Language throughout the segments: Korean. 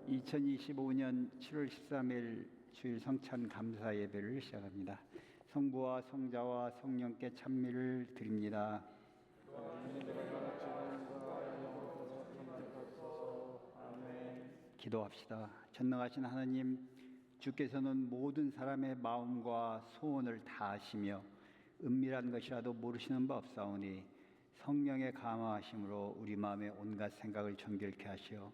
2025년 7월 13일 주일 성찬 감사 예배를 시작합니다. 성부와 성자와 성령께 찬미를 드립니다. 기도합시다. 전능하신 하나님, 주께서는 모든 사람의 마음과 소원을 다 아시며 은밀한 것이라도 모르시는 바 없사오니 성령의 감화하심으로 우리 마음의 온갖 생각을 정결케 하시어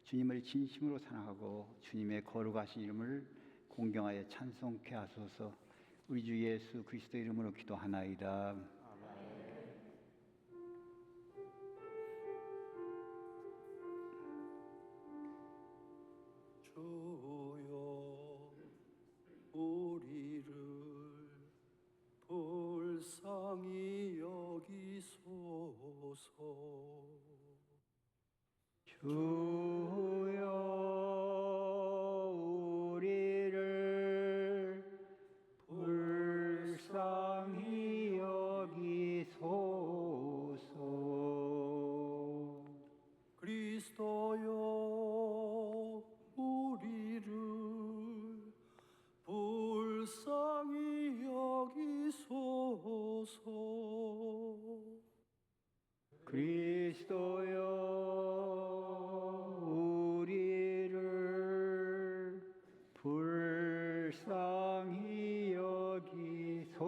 주님을 진심으로 사랑하고 주님의 거룩하신 이름을 공경하여 찬송케 하소서. 우리 주 예수 그리스도 이름으로 기도하나이다. 아멘. 주여 우리를 불쌍히 여기소서. 주여 우리를 불쌍히 여기소서. 그리스도여 우리를 불쌍히 여기소서. 그리스도여 우리를 불쌍히 여기소서.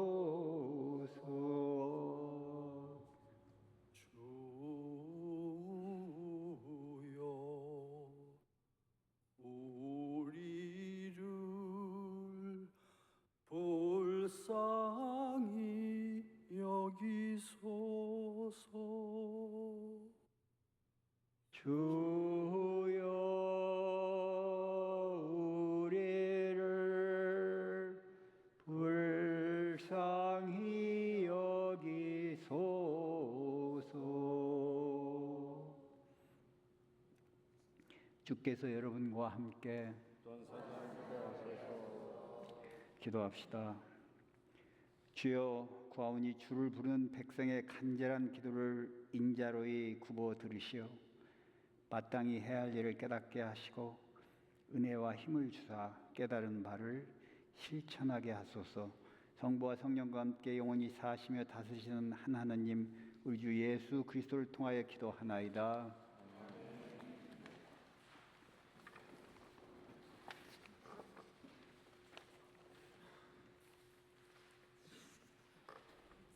주여 우리를 불쌍히 여기소서. 주여 우리를 불쌍히 여기소서. 주께서 여러분과 함께 기도합시다. 주여, 구하오니 주를 부르는 백성의 간절한 기도를 인자로이 굽어 들으시어 마땅히 해야 할 일을 깨닫게 하시고 은혜와 힘을 주사 깨달은 바를 실천하게 하소서. 성부와 성령과 함께 영원히 사시며 다스리시는 한 하나님, 우리 주 예수 그리스도를 통하여 기도하나이다.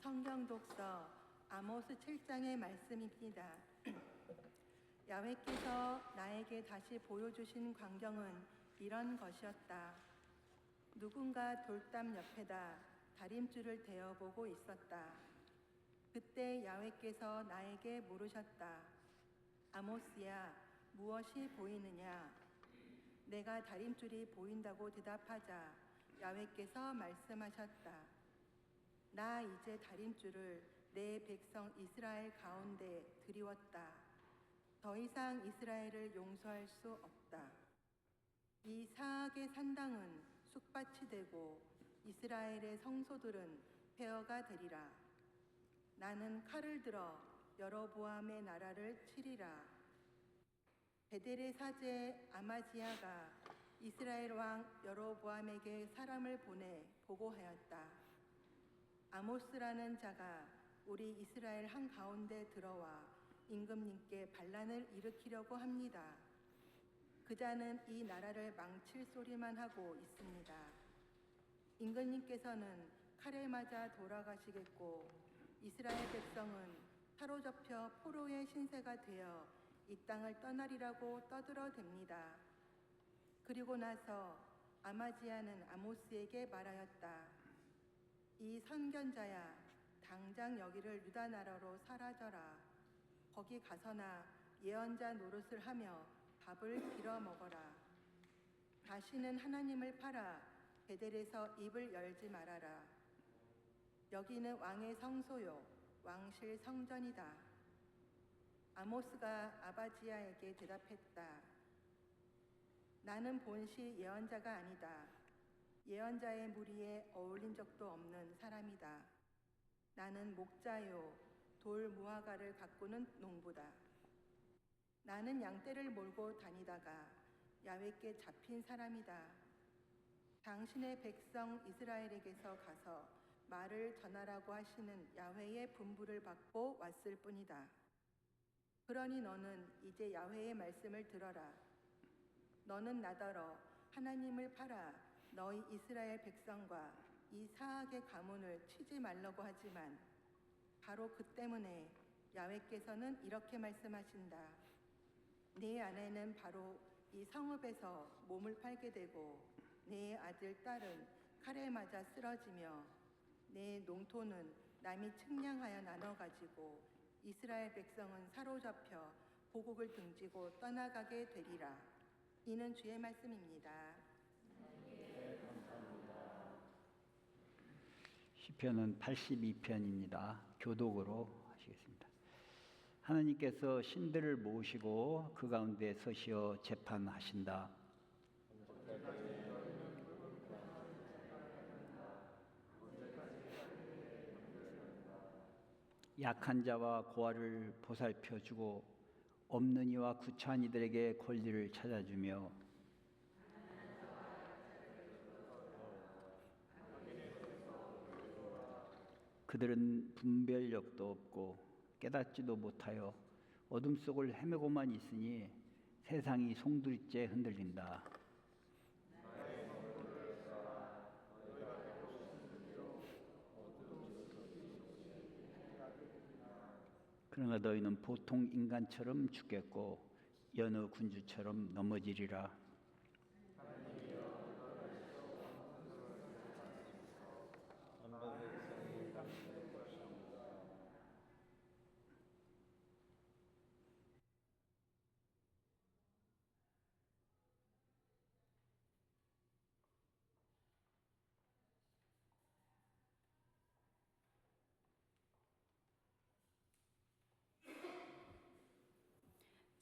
성경 독서 아모스 7장의 말씀입니다. 야훼께서 나에게 다시 보여주신 광경은 이런 것이었다. 누군가 돌담 옆에다 다림줄을 대어보고 있었다. 그때 야훼께서 나에게 물으셨다. 아모스야, 무엇이 보이느냐? 내가 다림줄이 보인다고 대답하자 야훼께서 말씀하셨다. 나 이제 다림줄을 내 백성 이스라엘 가운데 드리웠다. 더 이상 이스라엘을 용서할 수 없다. 이 사악의 산당은 쑥밭이 되고 이스라엘의 성소들은 폐허가 되리라. 나는 칼을 들어 여로보암의 나라를 치리라. 베델의 사제 아마지야가 이스라엘 왕 여로보암에게 사람을 보내 보고하였다. 아모스라는 자가 우리 이스라엘 한가운데 들어와 임금님께 반란을 일으키려고 합니다. 그 자는 이 나라를 망칠 소리만 하고 있습니다. 임금님께서는 칼에 맞아 돌아가시겠고 이스라엘 백성은 사로잡혀 포로의 신세가 되어 이 땅을 떠나리라고 떠들어댑니다. 그리고 나서 아마지야는 아모스에게 말하였다. 이 선견자야, 당장 여기를 유다 나라로 사라져라. 거기 가서나 예언자 노릇을 하며 밥을 빌어 먹어라. 다시는 하나님을 팔아 베델에서 입을 열지 말아라. 여기는 왕의 성소요, 왕실 성전이다. 아모스가 아바지야에게 대답했다. 나는 본시 예언자가 아니다. 예언자의 무리에 어울린 적도 없는 사람이다. 나는 목자요, 돌 무화과를 가꾸는 농부다. 나는 양떼를 몰고 다니다가 야훼께 잡힌 사람이다. 당신의 백성 이스라엘에게서 가서 말을 전하라고 하시는 야훼의 분부를 받고 왔을 뿐이다. 그러니 너는 이제 야훼의 말씀을 들어라. 너는 나더러 하나님을 팔아 너희 이스라엘 백성과 이 사악의 가문을 치지 말라고 하지만 바로 그 때문에 야훼께서는 이렇게 말씀하신다. 내 아내는 바로 이 성읍에서 몸을 팔게 되고 내 아들 딸은 칼에 맞아 쓰러지며 내 농토는 남이 측량하여 나눠 가지고 이스라엘 백성은 사로잡혀 고국을 등지고 떠나가게 되리라. 이는 주의 말씀입니다. 시편은 82편입니다. 교독으로 하시겠습니다. 하나님께서 신들을 모으시고 그 가운데 서시어 재판하신다. 약한 자와 고아를 보살펴주고 없는 이와 구차한 이들에게 권리를 찾아주며 그들은 분별력도 없고 깨닫지도 못하여 어둠 속을 헤매고만 있으니 세상이 송두리째 흔들린다. 그러나 너희는 보통 인간처럼 죽겠고 여느 군주처럼 넘어지리라.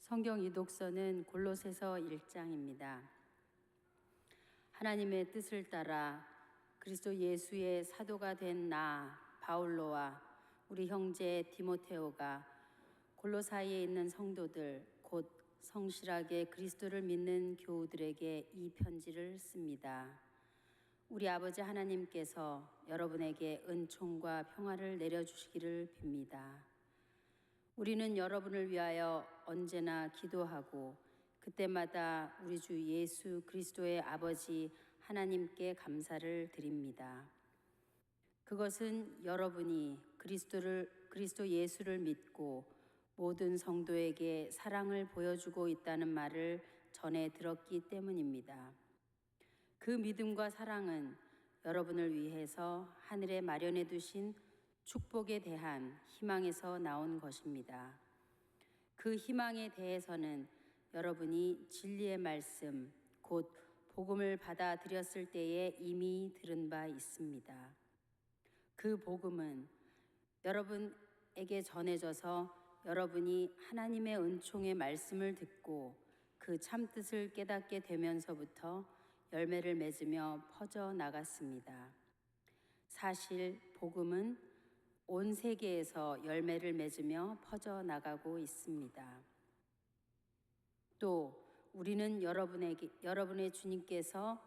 성경 이독서는 골로새서 1장입니다. 하나님의 뜻을 따라 그리스도 예수의 사도가 된 나 바울로와 우리 형제 디모테오가 골로사이에 있는 성도들 곧 성실하게 그리스도를 믿는 교우들에게 이 편지를 씁니다. 우리 아버지 하나님께서 여러분에게 은총과 평화를 내려주시기를 빕니다. 우리는 여러분을 위하여 언제나 기도하고 그때마다 우리 주 예수 그리스도의 아버지 하나님께 감사를 드립니다. 그것은 여러분이 그리스도 예수를 믿고 모든 성도에게 사랑을 보여주고 있다는 말을 전해 들었기 때문입니다. 그 믿음과 사랑은 여러분을 위해서 하늘에 마련해 두신 축복에 대한 희망에서 나온 것입니다. 그 희망에 대해서는 여러분이 진리의 말씀, 곧 복음을 받아들였을 때에 이미 들은 바 있습니다. 그 복음은 여러분에게 전해져서 여러분이 하나님의 은총의 말씀을 듣고 그 참뜻을 깨닫게 되면서부터 열매를 맺으며 퍼져 나갔습니다. 사실 복음은 온 세계에서 열매를 맺으며 퍼져나가고 있습니다. 또 우리는 여러분의 주님께서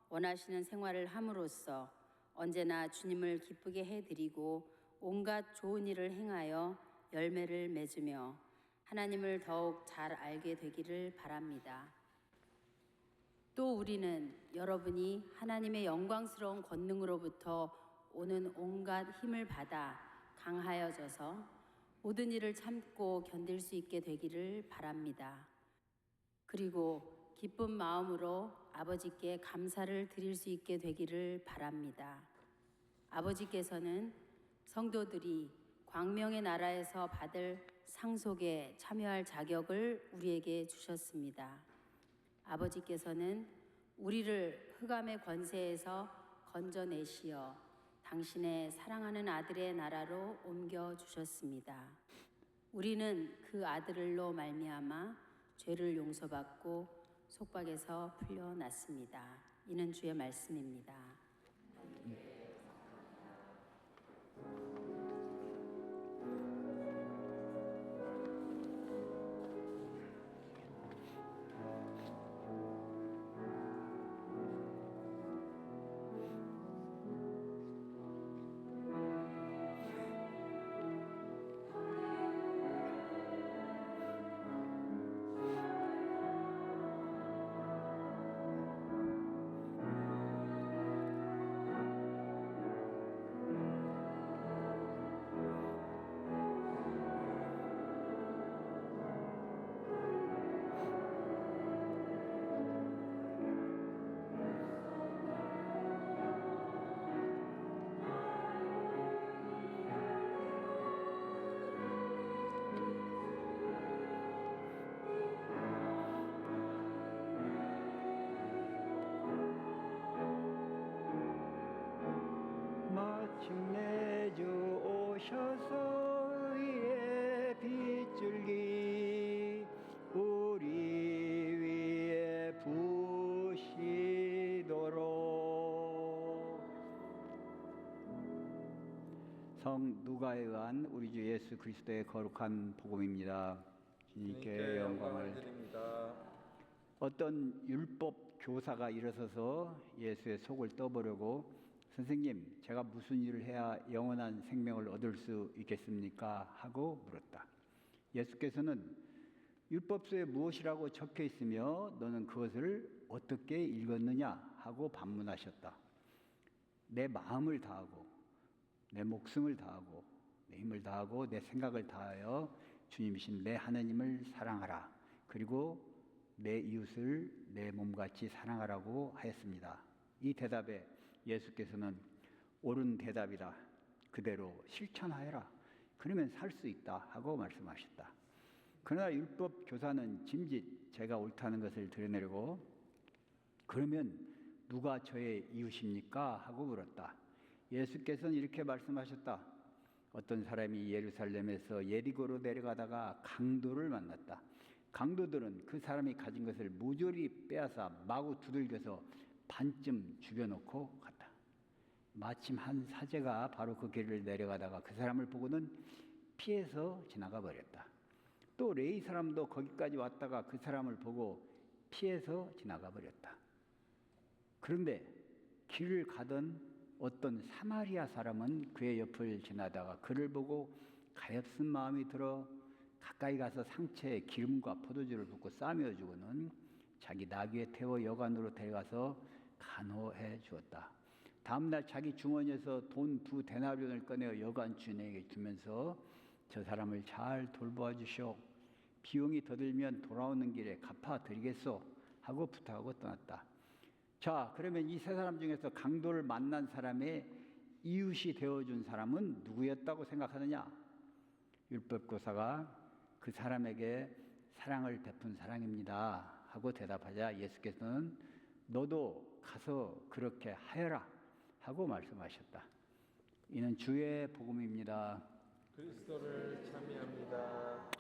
원하시는 생활을 함으로써 언제나 주님을 기쁘게 해드리고 온갖 좋은 일을 행하여 열매를 맺으며 하나님을 더욱 잘 알게 되기를 바랍니다. 또 우리는 여러분이 하나님의 영광스러운 권능으로부터 오는 온갖 힘을 받아 강하여져서 모든 일을 참고 견딜 수 있게 되기를 바랍니다. 그리고 기쁜 마음으로 아버지께 감사를 드릴 수 있게 되기를 바랍니다. 아버지께서는 성도들이 광명의 나라에서 받을 상속에 참여할 자격을 우리에게 주셨습니다. 아버지께서는 우리를 흑암의 권세에서 건져내시어 당신의 사랑하는 아들의 나라로 옮겨주셨습니다. 우리는 그 아들로 말미암아 죄를 용서받고 속박에서 풀려났습니다. 이는 주의 말씀입니다. 성령 누가에 의한 우리 주 예수 그리스도의 거룩한 복음입니다. 주님께 영광을 드립니다. 어떤 율법 교사가 일어서서 예수의 속을 떠보려고 선생님, 제가 무슨 일을 해야 영원한 생명을 얻을 수 있겠습니까? 하고 물었다. 예수께서는 율법서에 무엇이라고 적혀 있으며 너는 그것을 어떻게 읽었느냐? 하고 반문하셨다. 내 마음을 다하고 내 목숨을 다하고 내 힘을 다하고 내 생각을 다하여 주님이신 내 하나님을 사랑하라. 그리고 내 이웃을 내 몸같이 사랑하라고 하였습니다. 이 대답에 예수께서는 옳은 대답이다. 그대로 실천하여라. 그러면 살 수 있다. 하고 말씀하셨다. 그러나 율법 교사는 짐짓 제가 옳다는 것을 드러내려고 그러면 누가 저의 이웃입니까? 하고 물었다. 예수께서는 이렇게 말씀하셨다. 어떤 사람이 예루살렘에서 예리고로 내려가다가 강도를 만났다. 강도들은 그 사람이 가진 것을 모조리 빼앗아 마구 두들겨서 반쯤 죽여놓고 갔다. 마침 한 사제가 바로 그 길을 내려가다가 그 사람을 보고는 피해서 지나가 버렸다. 또 레위 사람도 거기까지 왔다가 그 사람을 보고 피해서 지나가 버렸다. 그런데 길을 가던 어떤 사마리아 사람은 그의 옆을 지나다가 그를 보고 가엾은 마음이 들어 가까이 가서 상처에 기름과 포도주를 붓고 싸매어 주고는 자기 나귀에 태워 여관으로 데려가서 간호해 주었다. 다음날 자기 주머니에서 돈 2데나리온을 꺼내어 여관 주인에게 주면서 저 사람을 잘 돌보아 주시오. 비용이 더 들면 돌아오는 길에 갚아드리겠소 하고 부탁하고 떠났다. 자, 그러면 이 세 사람 중에서 강도를 만난 사람의 이웃이 되어준 사람은 누구였다고 생각하느냐? 율법교사가 그 사람에게 사랑을 베푼 사랑입니다 하고 대답하자 예수께서는 너도 가서 그렇게 하여라 하고 말씀하셨다. 이는 주의 복음입니다. 그리스도를 찬미합니다.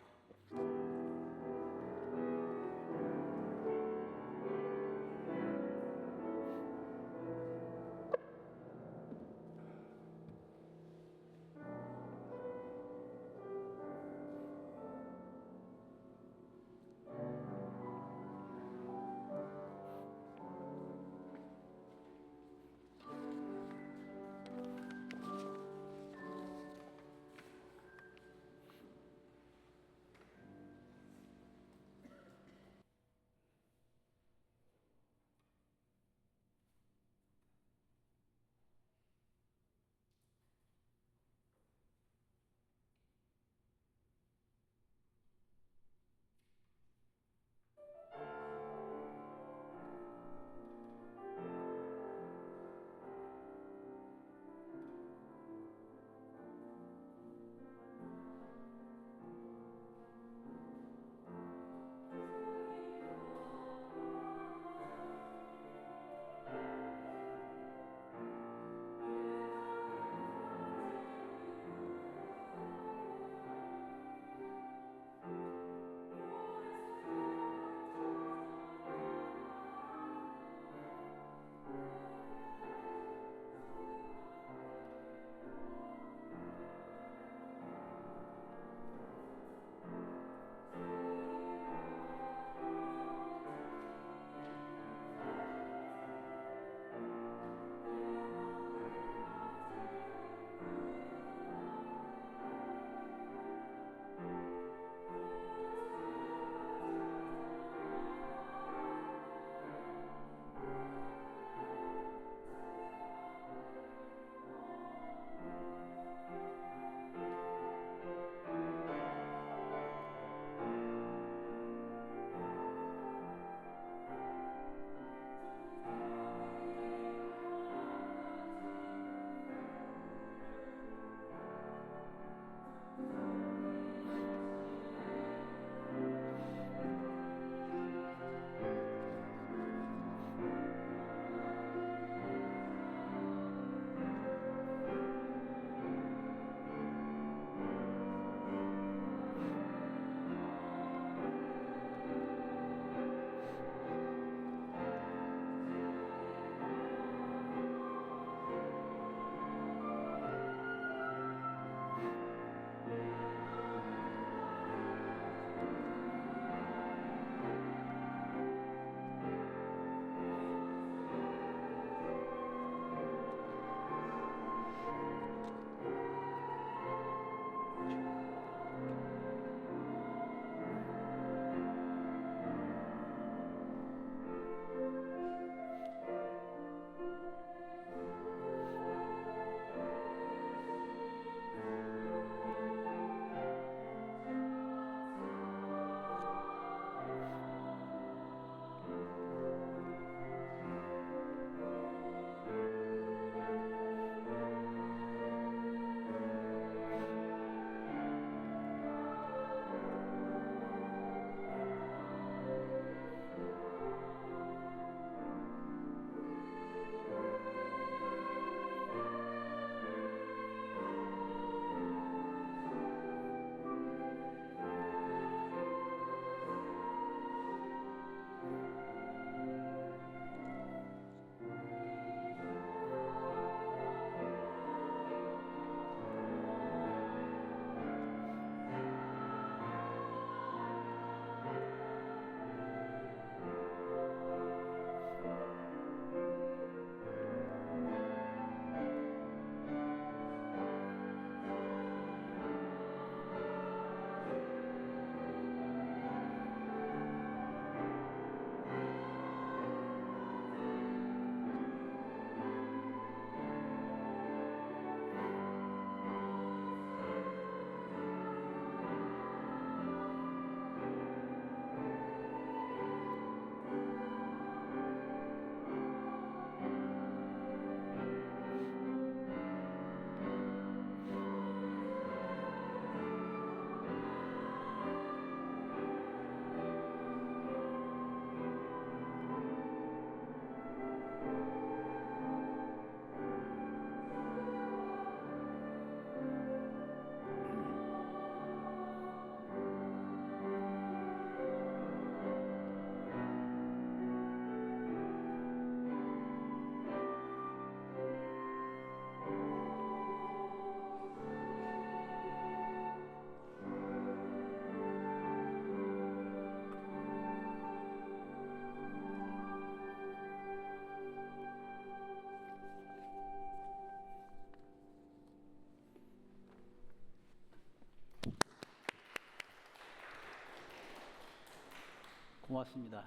고맙습니다.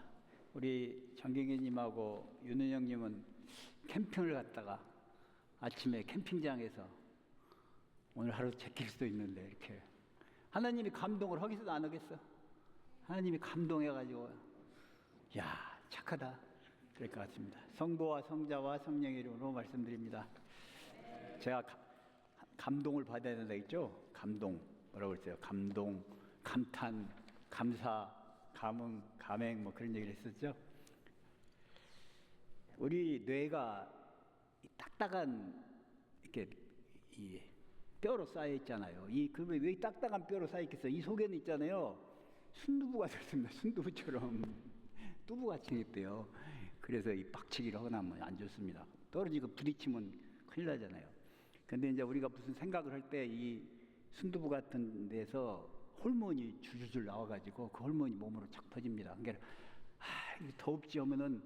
우리 정경희님하고 윤은영님은 캠핑을 갔다가 아침에 캠핑장에서 오늘 하루 제낄 수도 있는데 이렇게 하나님이 감동을 하겠어 안 하겠어? 하나님이 감동해가지고 야 착하다 그럴 것 같습니다. 성부와 성자와 성령의 이름으로 말씀드립니다. 제가 감동을 받아야 된다 했죠? 감동 뭐라고 그랬어요? 감동, 감탄, 감사, 감흥, 감행 뭐 그런 얘기를 했었죠. 우리 뇌가 딱딱한 이렇게 이 뼈로 쌓여 있잖아요. 그왜 딱딱한 뼈로 쌓여 있겠어요? 이 속에는 있잖아요. 순두부가 들습니다. 순두부처럼 두부같이 생겼대요. 그래서 이 빡치기를 하거나 하면 안 좋습니다. 떨어지고 부딪히면 큰일 나잖아요. 근데 이제 우리가 무슨 생각을 할 때 이 순두부 같은 데서 호르몬이 줄줄 나와가지고 그 호르몬이 몸으로 착 퍼집니다. 그러니까 이게 더웁지 하면은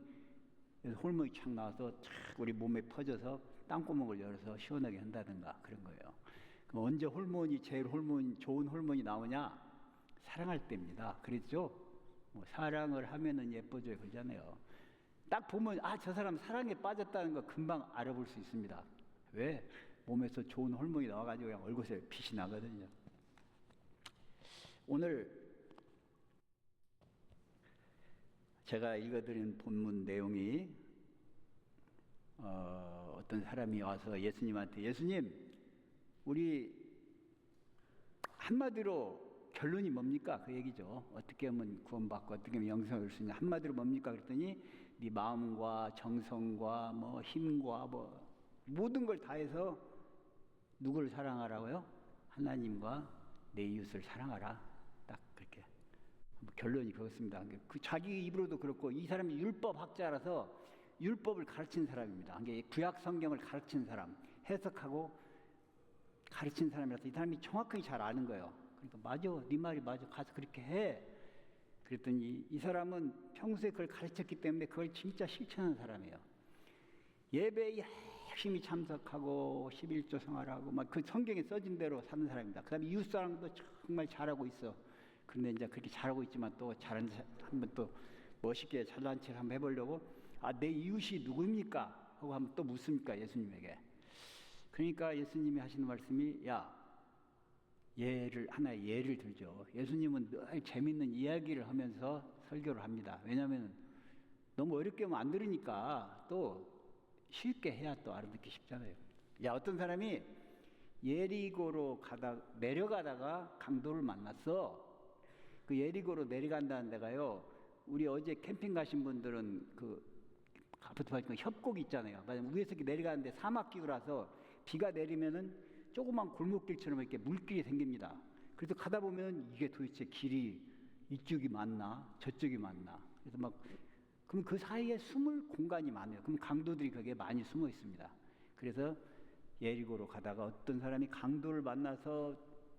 호르몬이 착 나와서 착 우리 몸에 퍼져서 땅구멍을 열어서 시원하게 한다든가 그런 거예요. 그럼 언제 제일 좋은 호르몬이 나오냐? 사랑할 때입니다. 그랬죠? 뭐 사랑을 하면은 예뻐져요 그러잖아요. 딱 보면 저 사람 사랑에 빠졌다는 거 금방 알아볼 수 있습니다. 왜? 몸에서 좋은 호르몬이 나와가지고 그냥 얼굴에 빛이 나거든요. 오늘 제가 읽어드린 본문 내용이 어떤 사람이 와서 예수님한테 예수님 우리 한마디로 결론이 뭡니까? 그 얘기죠. 어떻게 하면 구원받고 어떻게 하면 영생을 수 있냐 한마디로 뭡니까? 그랬더니 네 마음과 정성과 뭐 힘과 뭐 모든 걸 다해서 누구를 사랑하라고요? 하나님과 내 이웃을 사랑하라. 딱 그렇게 결론이 그렇습니다. 그 자기 입으로도 그렇고 이 사람이 율법학자라서 율법을 가르친 사람입니다. 구약 성경을 가르친 사람, 해석하고 가르친 사람이라서 이 사람이 정확하게 잘 아는 거예요. 그러니까 맞아, 네 말이 맞아, 가서 그렇게 해. 그랬더니 이 사람은 평소에 그걸 가르쳤기 때문에 그걸 진짜 실천하는 사람이에요. 예배에 열심히 참석하고 11조 생활하고 막 그 성경에 써진 대로 사는 사람입니다. 그다음에 이웃 사랑도 정말 잘하고 있어. 그런데 이제 그렇게 잘하고 있지만 또 한번 또 멋있게 잘난 체를 한번 해보려고 내 이웃이 누굽니까? 하고 한번 또 묻습니까 예수님에게. 그러니까 예수님이 하시는 말씀이 하나의 예를 들죠. 예수님은 늘 재밌는 이야기를 하면서 설교를 합니다. 왜냐하면 너무 어렵게 하면 안 들으니까 또 쉽게 해야 또 알아듣기 쉽잖아요. 어떤 사람이 예리고로 내려가다가 강도를 만났어. 그 예리고로 내려간다는 데가요. 우리 어제 캠핑 가신 분들은 협곡 있잖아요. 위에서 이렇게 내려가는데 사막기후라서 비가 내리면은 조그만 골목길처럼 이렇게 물길이 생깁니다. 그래서 가다 보면 이게 도대체 길이 이쪽이 맞나 저쪽이 맞나. 그래서 그럼 그 사이에 숨을 공간이 많아요. 그럼 강도들이 거기에 많이 숨어 있습니다. 그래서 예리고로 가다가 어떤 사람이 강도를 만나서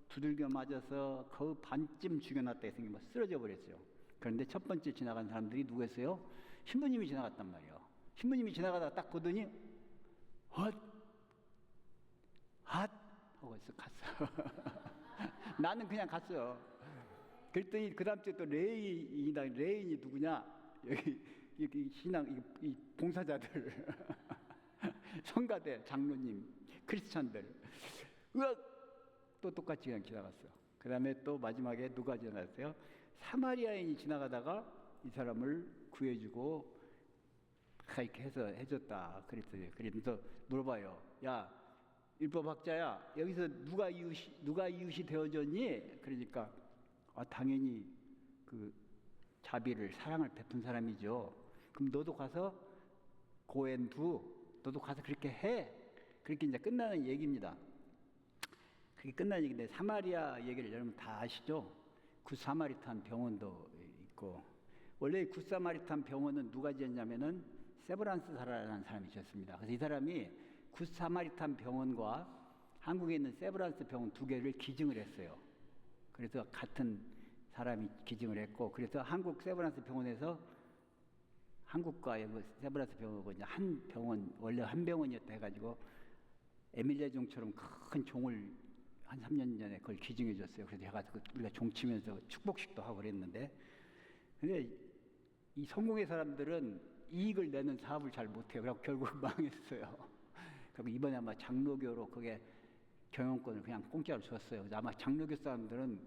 두들겨 맞아서 거의 반쯤 죽여놨다 생기면 쓰러져 버렸어요. 그런데 첫 번째 지나간 사람들이 누구였어요? 신부님이 지나갔단 말이에요. 신부님이 지나가다가 딱 보더니 헛 하고 갔어. 나는 그냥 갔어요. 그랬더니 그 다음 주에 또 레인이 누구냐? 여기 신앙 이 봉사자들 성가대 장로님 크리스찬들 또 똑같이 그냥 지나갔어. 그 다음에 또 마지막에 누가 지나갔어요? 사마리아인이 지나가다가 이 사람을 구해주고 이렇게 해서 해줬다 그랬어요. 그래서 물어봐요. 야 율법학자야 여기서 누가 이웃이 되어줬니? 그러니까 당연히 그 자비를 사랑을 베푼 사람이죠. 그럼 너도 가서 너도 가서 그렇게 해. 그렇게 이제 끝나는 얘기입니다. 그게 끝나는 얘기인데 사마리아 얘기를 여러분 다 아시죠? 굿사마리탄 병원도 있고 원래 굿사마리탄 병원은 누가 지었냐면은 세브란스사라는 사람이 지었습니다. 그래서 이 사람이 굿사마리탄 병원과 한국에 있는 세브란스 병원 두 개를 기증을 했어요. 그래서 같은 사람이 기증을 했고 그래서 한국 세브란스 병원에서 한국과 세브란스 병원은 한 병원 원래 한 병원이었다 해가지고 에밀리아 종처럼 큰 종을 한 3년 전에 그걸 기증해 줬어요. 그래서 해가지고 우리가 종 치면서 축복식도 하고 그랬는데 근데 이 성공의 사람들은 이익을 내는 사업을 잘 못해요. 그래서 결국 망했어요. 그리고 이번에 아마 장로교로 그게 경영권을 그냥 공짜로 줬어요. 그래서 아마 장로교 사람들은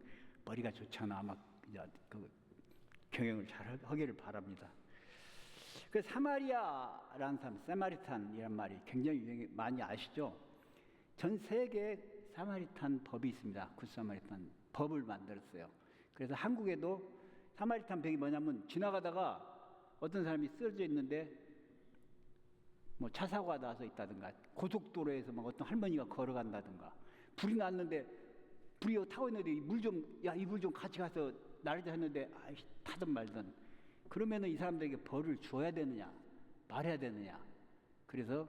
머리가 좋잖아. 아마 그 경영을 잘 하기를 바랍니다. 그 사마리아라는 사람, 사마리탄이란 말이 굉장히 많이 아시죠? 전 세계에 사마리탄 법이 있습니다. 굿사마리탄 법을 만들었어요. 그래서 한국에도 사마리탄 법이 뭐냐면 지나가다가 어떤 사람이 쓰러져 있는데 뭐 차 사고가 나서 있다든가 고속도로에서 막 어떤 할머니가 걸어간다든가 불이 났는데 불이 타고 있는데 이 물 좀 같이 가서 나르자 했는데 타든 말든 그러면은 이 사람들에게 벌을 줘야 되느냐 말해야 되느냐 그래서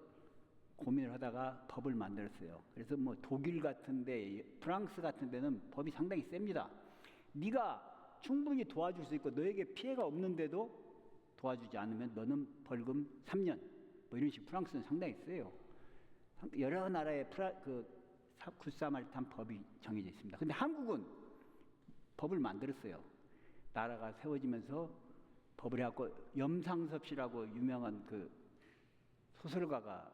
고민을 하다가 법을 만들었어요. 그래서 뭐 독일 같은데 프랑스 같은 데는 법이 상당히 셉니다. 네가 충분히 도와줄 수 있고 너에게 피해가 없는데도 도와주지 않으면 너는 벌금 3년 뭐 이런 식. 프랑스는 상당히 세요. 여러 나라의 굿사마리탄 법이 정해져 있습니다. 근데 한국은 법을 만들었어요. 나라가 세워지면서 법을 해갖고 염상섭 씨라고 유명한 그 소설가가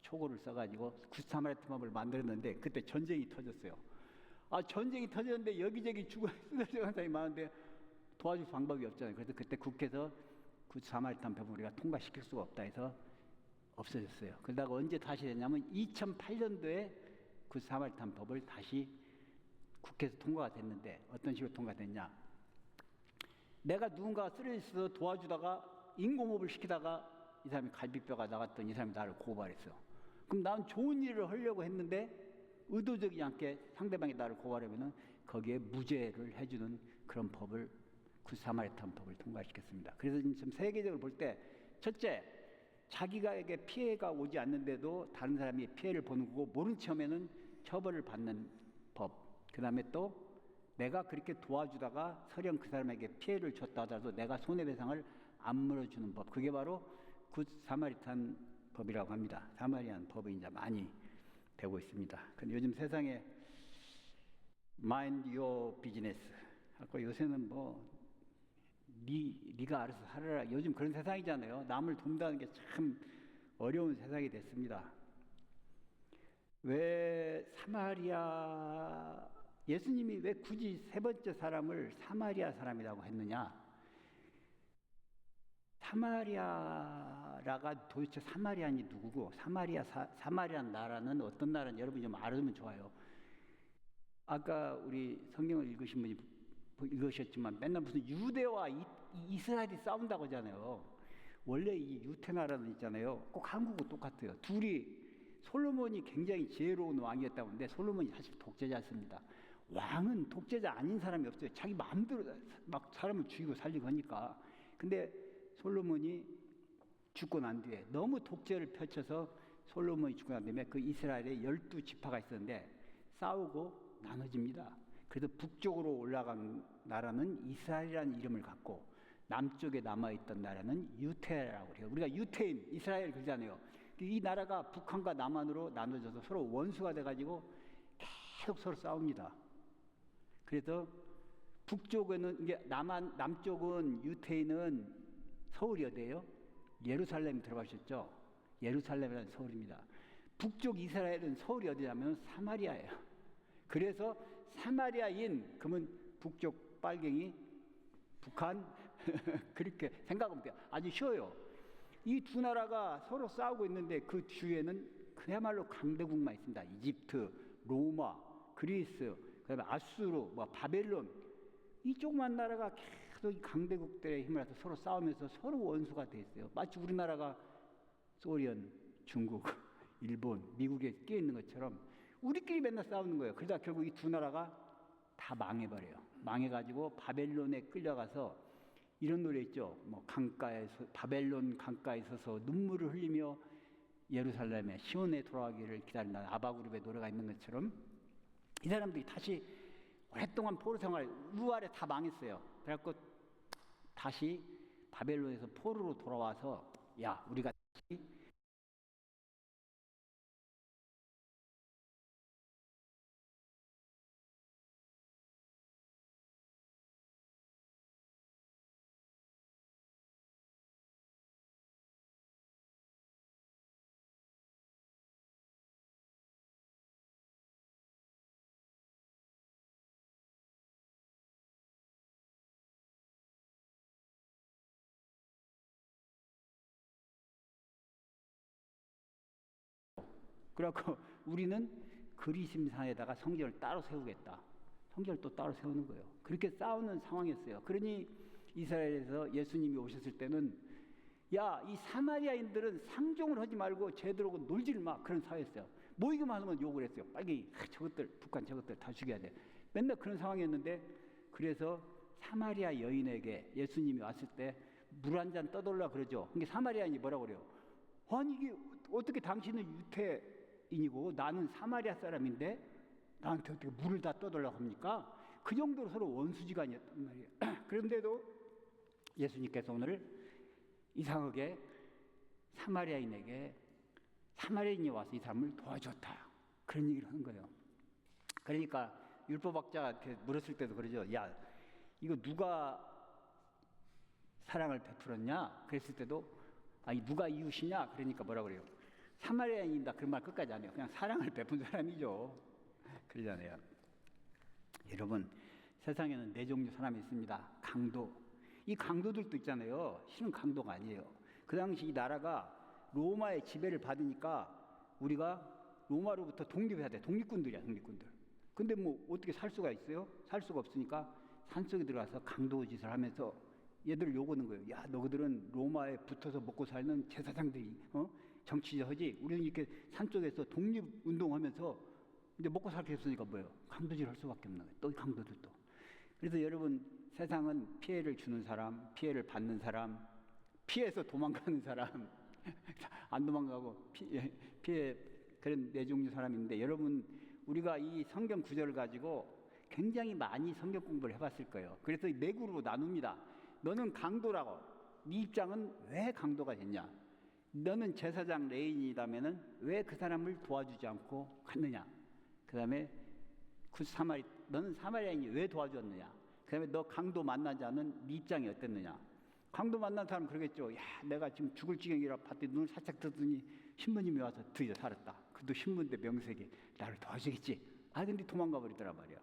초고를 써가지고 굿사마리탄 법을 만들었는데 그때 전쟁이 터졌어요. 전쟁이 터졌는데 여기저기 죽어 쓰러져간 사람이 많은데 도와줄 방법이 없잖아요. 그래서 그때 국회에서 굿사마리탄 법을 우리가 통과시킬 수가 없다 해서 없어졌어요. 그러다가 언제 다시 됐냐면 2008년도에 굿사마리탄 법을 다시 국회에서 통과가 됐는데 어떤 식으로 통과됐냐? 내가 누군가가 쓰러져서 도와주다가 인공호흡을 시키다가 이 사람이 갈비뼈가 나갔더니 이 사람이 나를 고발했어. 그럼 난 좋은 일을 하려고 했는데 의도적이지 않게 상대방이 나를 고발하면은 거기에 무죄를 해주는 그런 법을 굿사마리탄 법을 통과시켰습니다. 그래서 지금 세계적으로 볼 때 첫째, 자기가에게 피해가 오지 않는데도 다른 사람이 피해를 보는 거고 모른 척하면은 처벌을 받는 법. 그 다음에 또 내가 그렇게 도와주다가 설령 그 사람에게 피해를 줬다 하더라도 내가 손해배상을 안 물어주는 법. 그게 바로 굿사마리탄 법이라고 합니다. 사마리안 법이 이제 많이 되고 있습니다. 근데 요즘 세상에 mind your business 하고 요새는 뭐 네가 알아서 살아라. 요즘 그런 세상이잖아요. 남을 돕는다는 게 참 어려운 세상이 됐습니다. 왜 예수님이 왜 굳이 세 번째 사람을 사마리아 사람이라고 했느냐? 사마리아라가 도대체 사마리안이 누구고 사마리안 나라는 어떤 나라는 여러분이 좀 알아두면 좋아요. 아까 우리 성경을 읽으신 분이 읽으셨지만 맨날 무슨 유대와 이스라엘이 싸운다고 하잖아요. 원래 이 유태 나라는 있잖아요. 꼭 한국과 똑같아요. 둘이 솔로몬이 굉장히 지혜로운 왕이었다고 하는데 솔로몬이 사실 독재자였습니다. 왕은 독재자 아닌 사람이 없어요. 자기 마음대로 막 사람을 죽이고 살리고 하니까. 근데 솔로몬이 죽고 난 뒤에 너무 독재를 펼쳐서 솔로몬이 죽고 난 다음에 그 이스라엘에 12지파가 있었는데 싸우고 나눠집니다. 그래서 북쪽으로 올라간 나라는 이스라엘이라는 이름을 갖고 남쪽에 남아있던 나라는 유태라고 해요. 우리가 유태인, 이스라엘 그러잖아요. 이 나라가 북한과 남한으로 나눠져서 서로 원수가 돼가지고 계속 서로 싸웁니다. 그래서 북쪽에는 이게 남쪽은 유태인은 서울이 어디예요? 예루살렘 들어가셨죠? 예루살렘이라는 서울입니다. 북쪽 이스라엘은 서울이 어디냐면 사마리아예요. 그래서 사마리아인 그러면 북쪽 빨갱이 북한 그렇게 생각하면 돼요. 아주 쉬워요. 이 두 나라가 서로 싸우고 있는데 그 주위에는 그야말로 강대국만 있습니다. 이집트, 로마, 그리스, 그다음에 아수르, 바벨론 이 조그만 나라가 계속 이 강대국들의 힘을 해서 서로 싸우면서 서로 원수가 돼 있어요. 마치 우리나라가 소련, 중국, 일본, 미국에 끼어 있는 것처럼 우리끼리 맨날 싸우는 거예요. 그러다 결국 이 두 나라가 다 망해버려요. 망해가지고 바벨론에 끌려가서 이런 노래 있죠. 바벨론 강가에 서서 눈물을 흘리며 예루살렘에 시온에 돌아가기를 기다린다. 아바그룹의 노래가 있는 것처럼 이 사람들이 다시 오랫동안 포로 생활 우아래 다 망했어요. 그래갖고 다시 바벨론에서 포로로 돌아와서 야 우리가 다시 그래갖고 우리는 그리심산에다가 성전을 따로 세우겠다. 성전을 또 따로 세우는 거예요. 그렇게 싸우는 상황이었어요. 그러니 이스라엘에서 예수님이 오셨을 때는 야, 이 사마리아인들은 상종을 하지 말고 쟤들하고 놀지를 마. 그런 사회였어요. 모이기만 하면 욕을 했어요. 빨리 저것들, 북한 저것들 다 죽여야 돼. 맨날 그런 상황이었는데, 그래서 사마리아 여인에게 예수님이 왔을 때 물 한 잔 떠달라 그러죠. 근데 사마리아인이 뭐라고 그래요? 아니 이게 어떻게 당신은 유태인이고 나는 사마리아 사람인데 나한테 어떻게 물을 다 떠달라고 합니까? 그 정도로 서로 원수지간이었단 말이에요. 그런데도 예수님께서 오늘 이상하게 사마리아인이 와서 이 사람을 도와줬다. 그런 얘기를 하는 거예요. 그러니까 율법학자한테 물었을 때도 그러죠. 야, 이거 누가 사랑을 베풀었냐? 그랬을 때도 아니 누가 이웃이냐? 그러니까 뭐라 그래요? 사마리아인이다. 그런 말 끝까지 안 해요. 그냥 사랑을 베푼 사람이죠. 그러잖아요. 여러분, 세상에는 네 종류 사람이 있습니다. 강도. 이 강도들도 있잖아요. 실은 강도가 아니에요. 그 당시 이 나라가 로마의 지배를 받으니까 우리가 로마로부터 독립해야 돼. 독립군들이야, 독립군들. 근데 뭐 어떻게 살 수가 있어요? 살 수가 없으니까 산속에 들어가서 강도 짓을 하면서 얘들 욕하는 거예요. 야, 너희들은 로마에 붙어서 먹고 살는 제사장들이 정치자 하지. 우리는 이렇게 산쪽에서 독립운동하면서 이제 먹고 살게 했으니까 뭐예요? 강도질 할 수밖에 없는 거예요. 또 강도들도. 그래서 여러분, 세상은 피해를 주는 사람, 피해를 받는 사람, 피해서 도망가는 사람, 안 도망가고 피해 그런 네 종류 사람인데, 여러분 우리가 이 성경 구절을 가지고 굉장히 많이 성경 공부를 해봤을 거예요. 그래서 네 그룹으로 나눕니다. 너는 강도라고. 네 입장은 왜 강도가 됐냐? 너는 제사장 레인이라면은 왜 그 사람을 도와주지 않고 갔느냐? 그 다음에 너는 사마리아인이 왜 도와줬느냐? 그 다음에 너 강도 만나지 않은 네 입장이 어땠느냐? 강도 만난 사람은 그러겠죠. 야, 내가 지금 죽을 지경이라 봤더니 눈을 살짝 뜨더니 신부님이 와서 드디어 살았다. 그도 신부인데 명색이 나를 도와주겠지. 아, 근데 도망가 버리더란 말이야.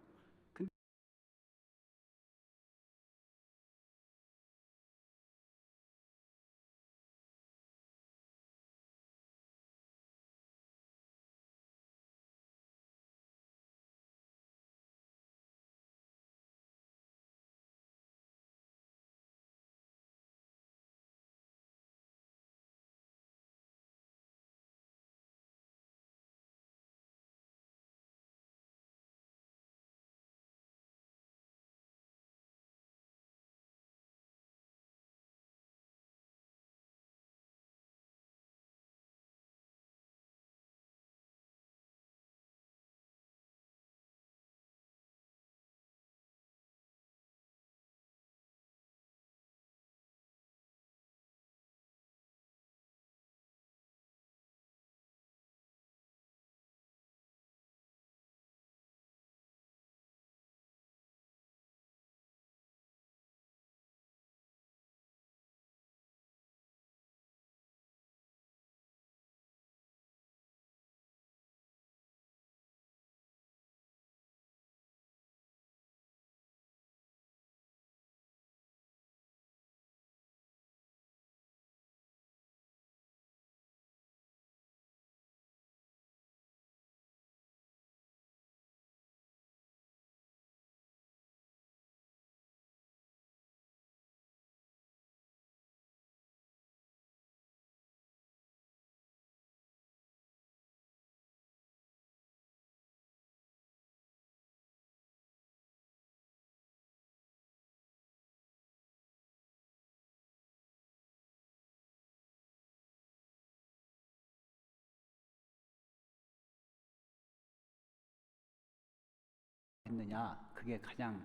했느냐? 그게 가장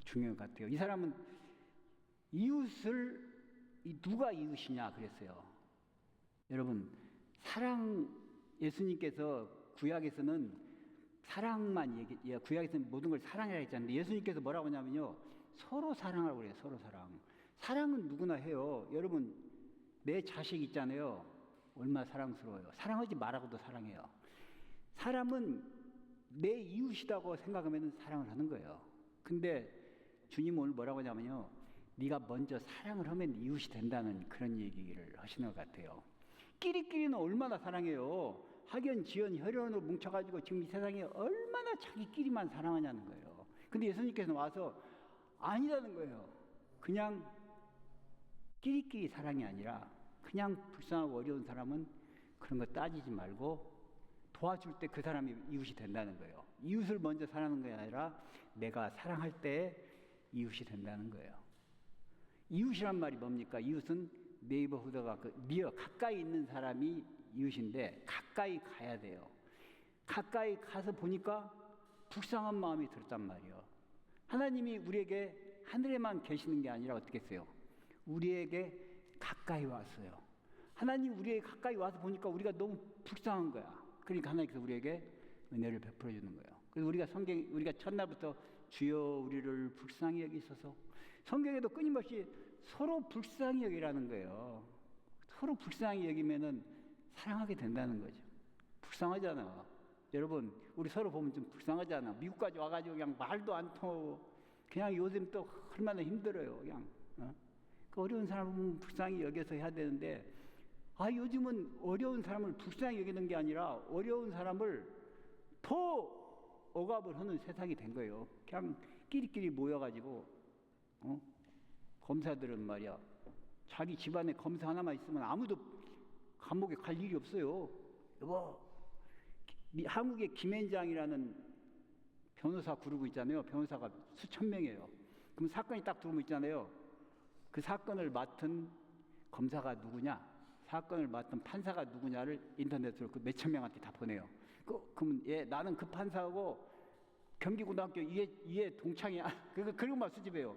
중요한 것 같아요. 이 사람은 이웃을 누가 이웃이냐 그랬어요. 여러분, 사랑, 예수님께서 구약에서는 사랑만 구약에서는 모든 걸 사랑이라 했잖아요. 예수님께서 뭐라고 하냐면요, 서로 사랑하라고 그래요. 서로 사랑. 사랑은 누구나 해요. 여러분, 내 자식 있잖아요. 얼마나 사랑스러워요. 사랑하지 말라고도 사랑해요. 사람은 내 이웃이라고 생각하면 사랑을 하는 거예요. 근데 주님 오늘 뭐라고 하냐면요, 네가 먼저 사랑을 하면 이웃이 된다는 그런 얘기를 하시는 것 같아요. 끼리끼리는 얼마나 사랑해요. 학연, 지연, 혈연으로 뭉쳐가지고 지금 이 세상에 얼마나 자기끼리만 사랑하냐는 거예요. 근데 예수님께서 와서 아니라는 거예요. 그냥 끼리끼리 사랑이 아니라 그냥 불쌍하고 어려운 사람은 그런 거 따지지 말고 도와줄 때 그 사람이 이웃이 된다는 거예요. 이웃을 먼저 사랑하는 게 아니라 내가 사랑할 때 이웃이 된다는 거예요. 이웃이란 말이 뭡니까? 이웃은 네이버후드가 니어 가까이 있는 사람이 이웃인데 가까이 가야 돼요. 가까이 가서 보니까 불쌍한 마음이 들었단 말이에요. 하나님이 우리에게 하늘에만 계시는 게 아니라 어떻게 했어요? 우리에게 가까이 왔어요. 하나님 우리에게 가까이 와서 보니까 우리가 너무 불쌍한 거야. 그러니까 하나님께서 우리에게 은혜를 베풀어 주는 거예요. 그래서 우리가 첫날부터 주여 우리를 불쌍히 여기소서. 성경에도 끊임없이 서로 불쌍히 여기라는 거예요. 서로 불쌍히 여기면은 사랑하게 된다는 거죠. 불쌍하잖아. 여러분, 우리 서로 보면 좀 불쌍하잖아. 미국까지 와가지고 그냥 말도 안 통하고 그냥 요즘 또 얼마나 힘들어요. 그냥 그 어려운 사람은 불쌍히 여겨서 해야 되는데 요즘은 어려운 사람을 불쌍히 여기는 게 아니라 어려운 사람을 더 억압을 하는 세상이 된 거예요. 그냥 끼리끼리 모여가지고 검사들은 말이야 자기 집안에 검사 하나만 있으면 아무도 감옥에 갈 일이 없어요. 여보, 한국의 김앤장이라는 변호사 그룹이 있잖아요. 변호사가 수천 명이에요. 그럼 사건이 딱 들어오면 있잖아요. 그 사건을 맡은 검사가 누구냐, 사건을 맡은 판사가 누구냐를 인터넷으로 그 몇천 명한테 다 보내요. 그럼 나는 그 판사하고 경기고등학교 이해 동창이야. 그런 말 수집해요.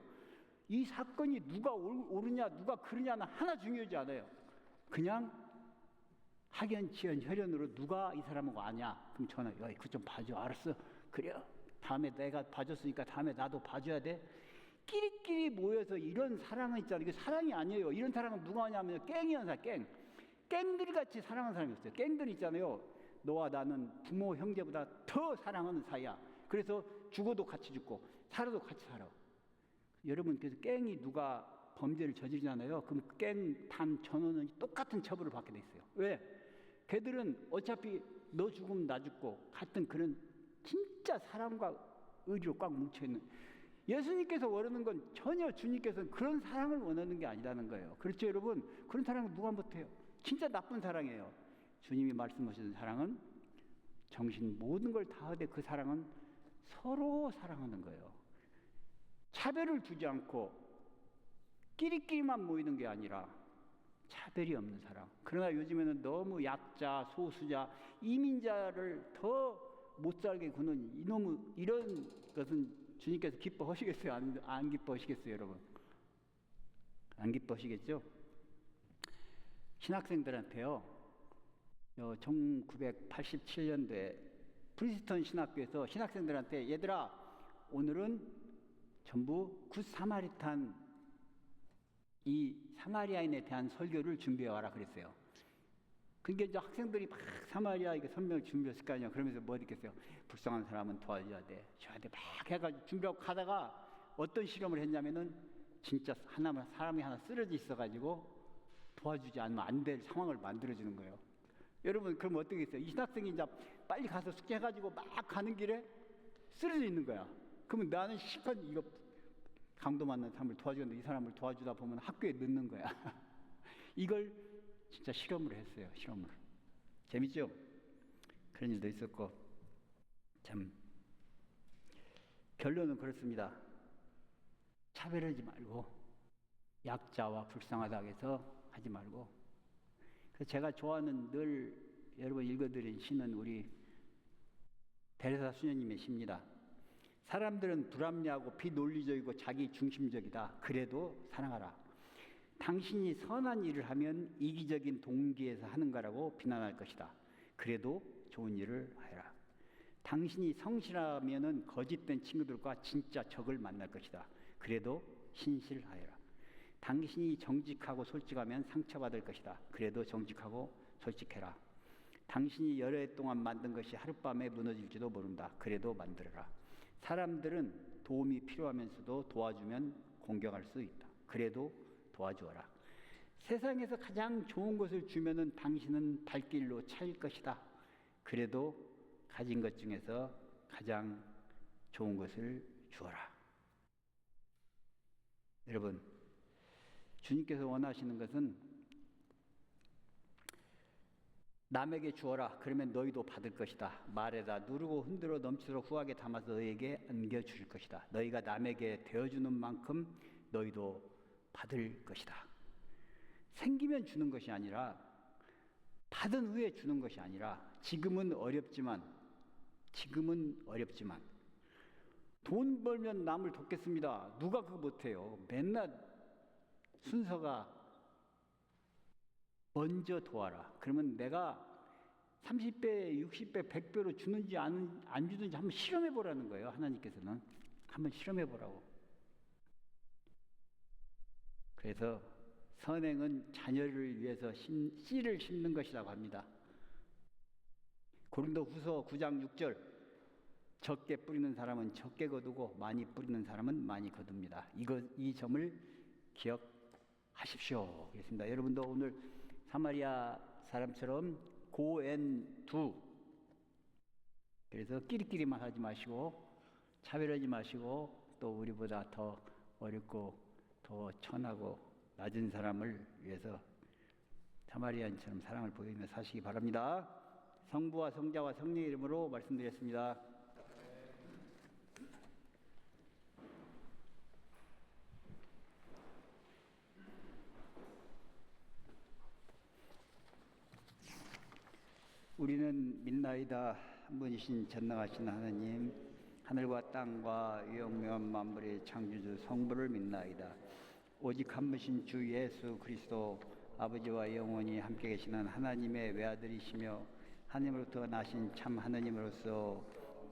이 사건이 누가 옳으냐 누가 그르냐는 하나 중요하지 않아요. 그냥 학연, 지연, 혈연으로 누가 이 사람하고 아냐. 그럼 저는 그거 좀 봐줘. 알았어. 그래. 다음에 내가 봐줬으니까 다음에 나도 봐줘야 돼. 끼리끼리 모여서 이런 사랑은 있잖아요. 이게 사랑이 아니에요. 이런 사랑은 누가 하냐면 깽이라는 사람, 깽들 같이 사랑하는 사람이 없어요. 깽들 있잖아요. 너와 나는 부모 형제보다 더 사랑하는 사이야. 그래서 죽어도 같이 죽고 살아도 같이 살아. 여러분, 그래서 깽이 누가 범죄를 저지르잖아요. 그럼 깽 단 전원은 똑같은 처벌을 받게 돼 있어요. 왜? 걔들은 어차피 너 죽으면 나 죽고 같은 그런 진짜 사랑과 의리로 꽉 뭉쳐있는, 예수님께서 원하는 건 전혀 주님께서는 그런 사랑을 원하는 게 아니라는 거예요. 그렇죠 여러분? 그런 사랑을 누가 못해요? 진짜 나쁜 사랑이에요. 주님이 말씀하시는 사랑은 정신 모든 걸 다하되 그 사랑은 서로 사랑하는 거예요. 차별을 두지 않고 끼리끼리만 모이는 게 아니라 차별이 없는 사랑. 그러나 요즘에는 너무 약자, 소수자, 이민자를 더 못 살게 구는 이런 것은 주님께서 기뻐하시겠어요? 안 기뻐하시겠어요, 여러분? 안 기뻐하시겠죠? 신학생들한테요, 1987년도에 프린스턴 신학교에서 신학생들한테 얘들아, 오늘은 전부 굿 사마리탄 이 사마리아인에 대한 설교를 준비해 와라 그랬어요. 그게 이제 학생들이 막 사마리아 이거 설명을 준비했을 거 아니에요. 그러면서 뭐 했겠어요? 불쌍한 사람은 도와줘야 돼, 줘야 돼, 막 해가지고 준비하고 가다가 어떤 실험을 했냐면은 진짜 사람이 하나 쓰러져 있어가지고 도와주지 않으면 안 될 상황을 만들어주는 거예요. 여러분, 그럼 어떻게 했어요? 이 신학생이 이제 빨리 가서 숙제해가지고 막 가는 길에 쓰러져 있는 거야. 그러면 나는 실컷 이거 강도 만난 사람을 도와주는데 이 사람을 도와주다 보면 학교에 늦는 거야. 이걸 진짜 실험을 했어요. 실험을. 재밌죠? 그런 일도 있었고. 참 결론은 그렇습니다. 차별하지 말고 약자와 불쌍하다고 해서 하지 말고. 그래서 제가 좋아하는 늘 여러분 읽어드린 시는 우리 데레사 수녀님의 시입니다. 사람들은 불합리하고 비논리적이고 자기 중심적이다. 그래도 사랑하라. 당신이 선한 일을 하면 이기적인 동기에서 하는 거라고 비난할 것이다. 그래도 좋은 일을 하여라. 당신이 성실하면은 거짓된 친구들과 진짜 적을 만날 것이다. 그래도 신실하여라. 당신이 정직하고 솔직하면 상처받을 것이다. 그래도 정직하고 솔직해라. 당신이 여러 해 동안 만든 것이 하룻밤에 무너질지도 모른다. 그래도 만들어라. 사람들은 도움이 필요하면서도 도와주면 공격할 수 있다. 그래도 도와주어라. 세상에서 가장 좋은 것을 주면은 당신은 발길로 차일 것이다. 그래도 가진 것 중에서 가장 좋은 것을 주어라. 여러분, 주님께서 원하시는 것은 남에게 주어라. 그러면 너희도 받을 것이다. 말에다 누르고 흔들어 넘치도록 후하게 담아서 너희에게 안겨줄 것이다. 너희가 남에게 되어주는 만큼 너희도 받을 것이다. 생기면 주는 것이 아니라, 받은 후에 주는 것이 아니라, 지금은 어렵지만 돈 벌면 남을 돕겠습니다. 누가 그거 못해요. 맨날 순서가 먼저 도와라. 그러면 내가 30배, 60배, 100배로 주는지 안 주는지 한번 실험해 보라는 거예요. 하나님께서는 한번 실험해 보라고. 그래서 선행은 자녀를 위해서 씨를 심는 것이라고 합니다. 고린도후서 9장 6절, 적게 뿌리는 사람은 적게 거두고 많이 뿌리는 사람은 많이 거둡니다. 이 점을 기억하십시오. 그렇습니다. 여러분도 오늘 사마리아 사람처럼 고앤두, 그래서 끼리끼리만 하지 마시고 차별하지 마시고 또 우리보다 더 어렵고 더 천하고 낮은 사람을 위해서 사마리아인처럼 사랑을 보이며 사시기 바랍니다. 성부와 성자와 성령의 이름으로 말씀드렸습니다. 우리는 믿나이다. 한 분이신 전능하신 하나님, 하늘과 땅과 유영무한 만물의 창조주 성부를 믿나이다. 오직 한 분이신 주 예수 그리스도 아버지와 영원히 함께 계시는 하나님의 외아들이시며 하나님으로부터 나신 참 하나님으로서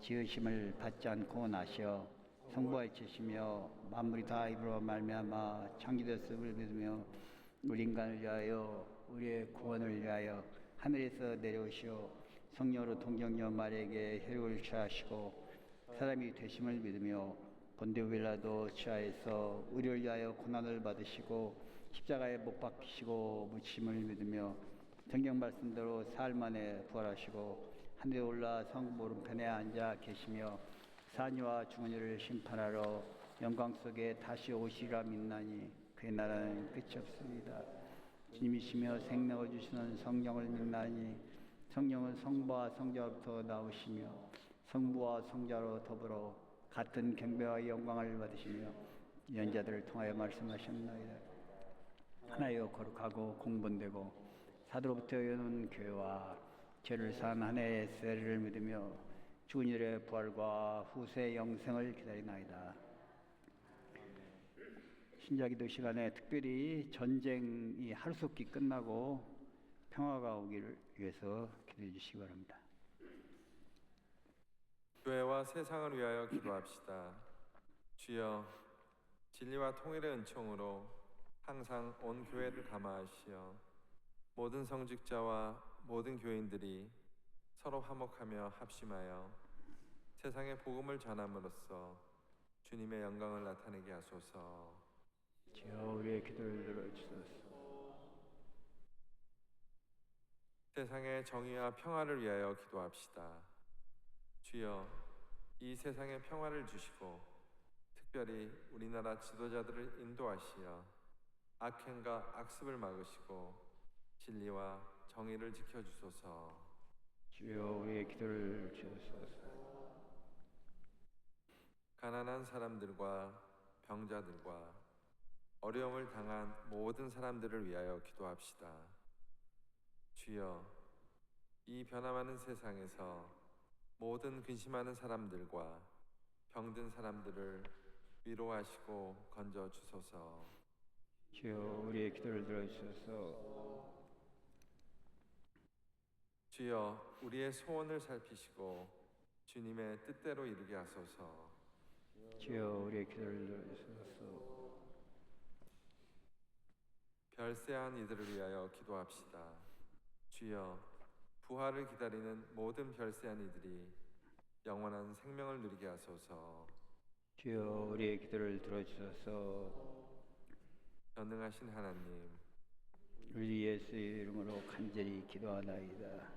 지으심을 받지 않고 나셔 성부와 일체시며 만물이 다 입으로 말미암아 창조되었음을 믿으며 우리 인간을 위하여 우리의 구원을 위하여 하늘에서 내려오시어 성령으로 동정녀 마리아에게 혈육을 취하시고 사람이 되심을 믿으며 본디오 빌라도 치하에서 우리를 위하여 고난을 받으시고 십자가에 못 박히시고 묻힘을 믿으며 성경 말씀대로 사흘 만에 부활하시고 하늘에 올라 성부 오른편에 앉아 계시며 사니와 죽은 이를 심판하러 영광 속에 다시 오시리라 믿나니 그의 나라는 끝이 없습니다. 주님이시며 생명을 주시는 성령을 믿나니 성령은 성부와 성자로부터 나오시며 성부와 성자로 더불어 같은 경배와 영광을 받으시며 연자들을 통하여 말씀하셨나이다. 하나여 거룩하고 공분되고 사도로부터 여는 교회와 죄를 사한 한 해의 세례를 믿으며 죽은 이의 부활과 후세 영생을 기다리나이다. 신자기도 시간에 특별히 전쟁이 하루속히 끝나고 평화가 오기를 위해서 기도해 주시기 바랍니다. 교회와 세상을 위하여 기도합시다. 주여, 진리와 통일의 은총으로 항상 온 교회를 감화하시어 모든 성직자와 모든 교인들이 서로 화목하며 합심하여 세상에 복음을 전함으로써 주님의 영광을 나타내게 하소서. 주여, 우리의 기도를 들어주소서. 세상의 정의와 평화를 위하여 기도합시다. 주여, 이 세상에 평화를 주시고 특별히 우리나라 지도자들을 인도하시어 악행과 악습을 막으시고 진리와 정의를 지켜주소서. 주여, 우리의 기도를 주소서. 가난한 사람들과 병자들과 어려움을 당한 모든 사람들을 위하여 기도합시다. 주여, 이 변화많은 세상에서 모든 근심하는 사람들과 병든 사람들을 위로하시고 건져 주소서. 주여, 우리의 기도를 들어주소서. 주여, 우리의 소원을 살피시고 주님의 뜻대로 이루게 하소서. 주여, 우리의 기도를 들어주소서. 별세한 이들을 위하여 기도합시다. 주여, 부활을 기다리는 모든 별세한 이들이 영원한 생명을 누리게 하소서. 주여, 우리의 기도를 들어주소서. 전능하신 하나님, 우리 예수의 이름으로 간절히 기도하나이다.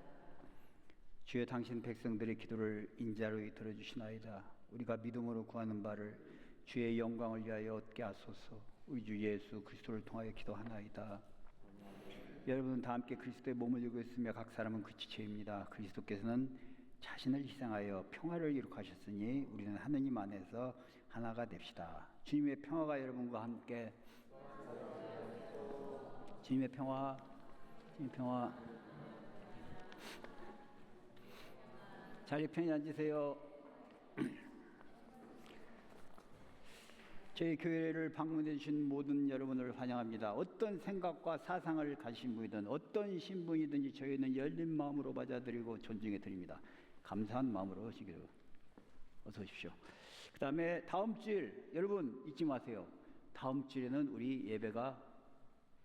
주여 당신 백성들의 기도를 인자로 들어주시나이다. 우리가 믿음으로 구하는 바를 주의 영광을 위하여 얻게 하소서. 우리 주 예수 그리스도를 통하여 기도하나이다. 여러분 다 함께 그리스도의 몸을 이루고 있으며 각 사람은 그 지체입니다. 그리스도께서는 자신을 희생하여 평화를 이룩하셨으니 우리는 하느님 안에서 하나가 됩시다. 주님의 평화가 여러분과 함께. 주님의 평화, 주님의 평화. 자리 편히 앉으세요. 저희 교회를 방문해 주신 모든 여러분을 환영합니다. 어떤 생각과 사상을 가진 분이든 어떤 신분이든지 저희는 열린 마음으로 맞아들이고 존중해 드립니다. 감사한 마음으로 오시기를 어서 오십시오. 그 다음에 다음 주일 여러분 잊지 마세요. 다음 주일에는 우리 예배가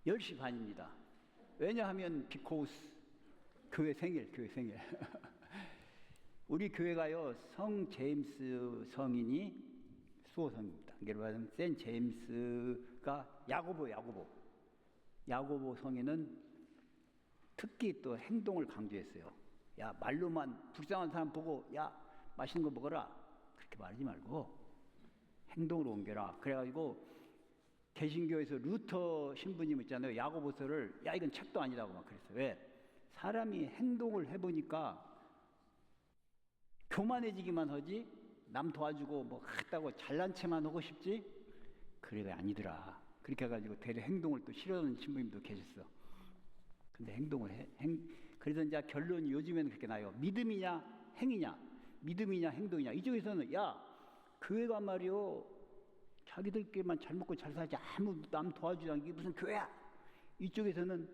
10시 반입니다. 왜냐하면 because 교회 생일 우리 교회가요 성 제임스 성인이 수호성입니다. 여러분 센 제임스가 야고보 성인은 특히 또 행동을 강조했어요. 야 말로만 불쌍한 사람 보고 야 맛있는 거 먹어라 그렇게 말하지 말고 행동으로 옮겨라. 그래가지고 개신교에서 루터 신부님 있잖아요. 야고보서를 야 이건 책도 아니라고 막 그랬어요. 왜? 사람이 행동을 해보니까 교만해지기만 하지 남 도와주고 뭐 했다고 잘난 체만 하고 싶지 그래가 아니더라. 그렇게 해가지고 대려 행동을 또 싫어하는 신부님도 계셨어. 근데 행동을 그래서 이제 결론이 요즘에는 그렇게 나요. 믿음이냐 행위냐 믿음이냐 행동이냐. 이쪽에서는 야 교회가 말이요 자기들끼리만 잘 먹고 잘 살지 아무 남 도와주지 않는 게 무슨 교회야. 이쪽에서는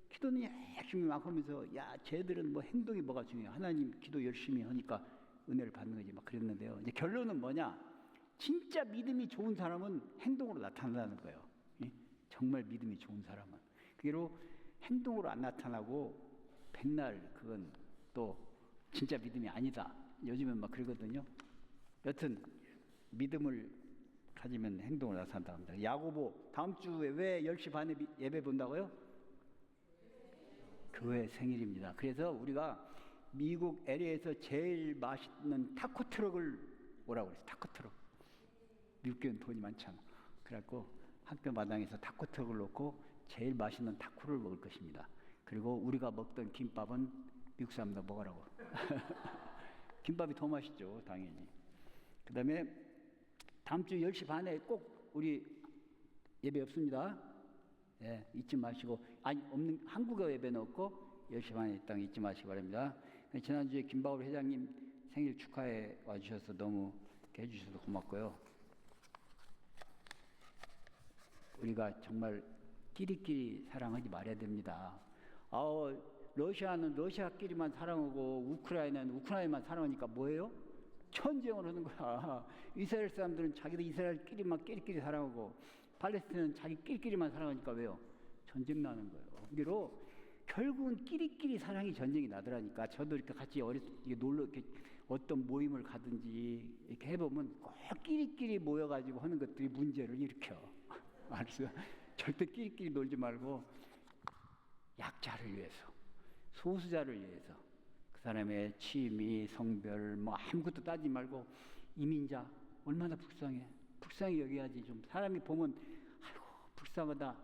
기도는 열심히 막 하면서 야 쟤들은 뭐 행동이 뭐가 중요해. 하나님 기도 열심히 하니까 은혜를 받는 거지 막 그랬는데요. 이제 결론은 뭐냐? 진짜 믿음이 좋은 사람은 행동으로 나타난다는 거예요. 정말 믿음이 좋은 사람은. 그대로 행동으로 안 나타나고 백날 그건 또 진짜 믿음이 아니다. 요즘엔 막 그러거든요. 여튼 믿음을 가지면 행동으로 나타난다고 합니다. 야고보 다음 주에 왜 10시 반에 예배 본다고요? 교회 생일입니다. 그래서 우리가 미국 LA에서 제일 맛있는 타코 트럭을 오라고 그랬어요. 타코 트럭. 미국 교회는 돈이 많잖아. 그래갖고 학교 마당에서 타코 트럭을 놓고 제일 맛있는 타코를 먹을 것입니다. 그리고 우리가 먹던 김밥은 미국 사람들 먹으라고. 김밥이 더 맛있죠, 당연히. 그 다음에 다음 주 10시 반에 꼭 우리 예배 없습니다. 예, 잊지 마시고 아니 없는 한국어 예배는 없고 10시 반에 딱 잊지 마시기 바랍니다. 지난주에 김바울 회장님 생일 축하해 와주셔서 너무 해주셔서 고맙고요. 우리가 정말 끼리끼리 사랑하지 말아야 됩니다. 러시아는 러시아끼리만 사랑하고 우크라이나는 우크라이나만 사랑하니까 뭐예요? 전쟁을 하는 거야. 이스라엘 사람들은 자기들 이스라엘끼리만 끼리끼리 사랑하고 팔레스타인은 자기끼리만 사랑하니까 왜요? 전쟁 나는 거예요. 그리고 결국은 끼리끼리 사랑이 전쟁이 나더라니까. 저도 이렇게 같이 놀러 이렇게 어떤 모임을 가든지 이렇게 해보면 꼭 끼리끼리 모여가지고 하는 것들이 문제를 일으켜. 알았어요? 절대 끼리끼리 놀지 말고 약자를 위해서, 소수자를 위해서 그 사람의 취미, 성별 뭐 아무것도 따지지 말고 이민자 얼마나 불쌍히 여겨야지. 좀 사람이 보면 아이고 불쌍하다.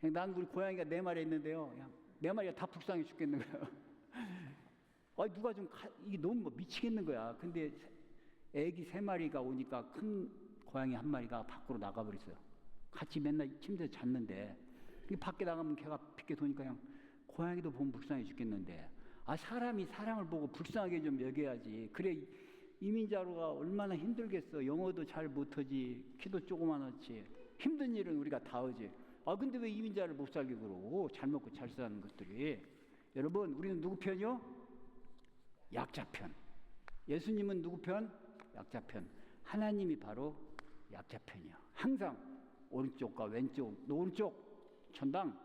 그냥 난 우리 고양이가 4마리 있는데요. 그냥 4마리가 다 불쌍해 죽겠는 거예요. 누가 좀 이게 너무 미치겠는 거야. 근데 애기 3마리가 오니까 큰 고양이 1마리가 밖으로 나가버렸어요. 같이 맨날 침대에서 잤는데 밖에 나가면 걔가 핏게 도니까 그냥 고양이도 보면 불쌍해 죽겠는데 사람이 사람을 보고 불쌍하게 좀 여겨야지. 그래 이민자로가 얼마나 힘들겠어. 영어도 잘 못하지. 키도 조그만하지. 힘든 일은 우리가 다 하지. 근데 왜 이민자를 못 살게 그러고 잘 먹고 잘 사는 것들이. 여러분 우리는 누구 편이요? 약자 편. 예수님은 누구 편? 약자 편. 하나님이 바로 약자 편이야. 항상 오른쪽과 왼쪽, 오른쪽 천당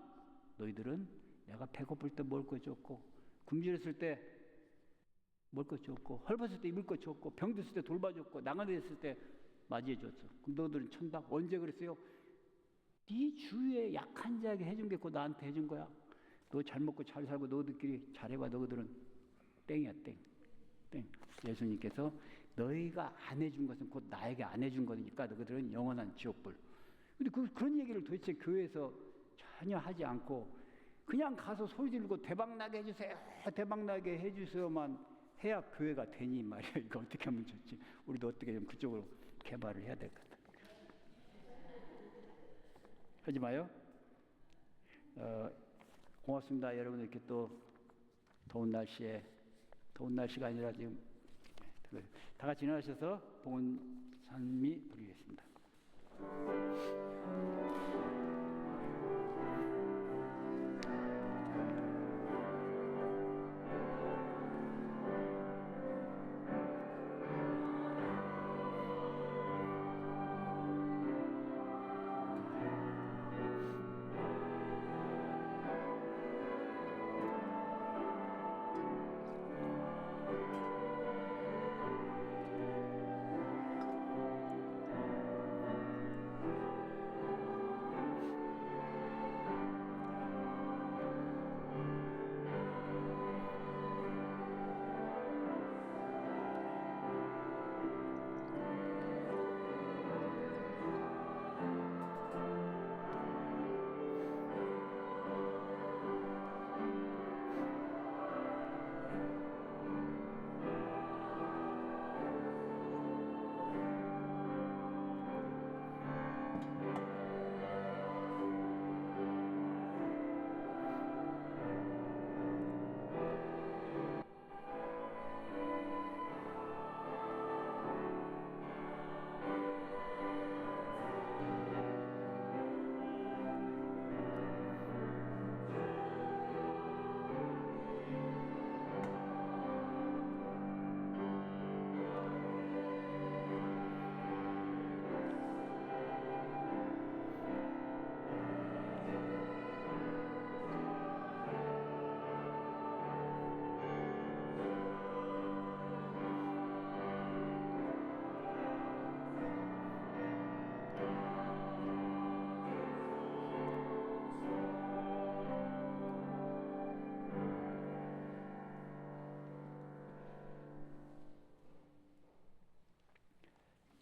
너희들은 내가 배고플 때 먹을 거 줬고 굶주렸을 때 먹을 거 줬고 헐벗을 때 입을 거 줬고 병들었을 때 돌봐줬고 나가냈을 때 맞이해 줬어. 그럼 너희들은 천당. 언제 그랬어요? 네 주위에 약한 자에게 해준 게 곧 나한테 해준 거야. 너 잘 먹고 잘 살고 너희들끼리 잘해봐. 너희들은 땡이야 땡. 땡. 예수님께서 너희가 안 해준 것은 곧 나에게 안 해준 거니까 너희들은 영원한 지옥불. 근데 그런 얘기를 도대체 교회에서 전혀 하지 않고 그냥 가서 소리 지르고 대박나게 해주세요. 대박나게 해주세요만 해야 교회가 되니 말이야. 이거 어떻게 하면 좋지? 우리도 어떻게 좀 그쪽으로 개발을 해야 될 것 같아. 하지 마요. 고맙습니다. 여러분 이렇게 또 더운 날씨가 아니라 지금 다 같이 일어나셔서 봉헌 찬미 부르겠습니다.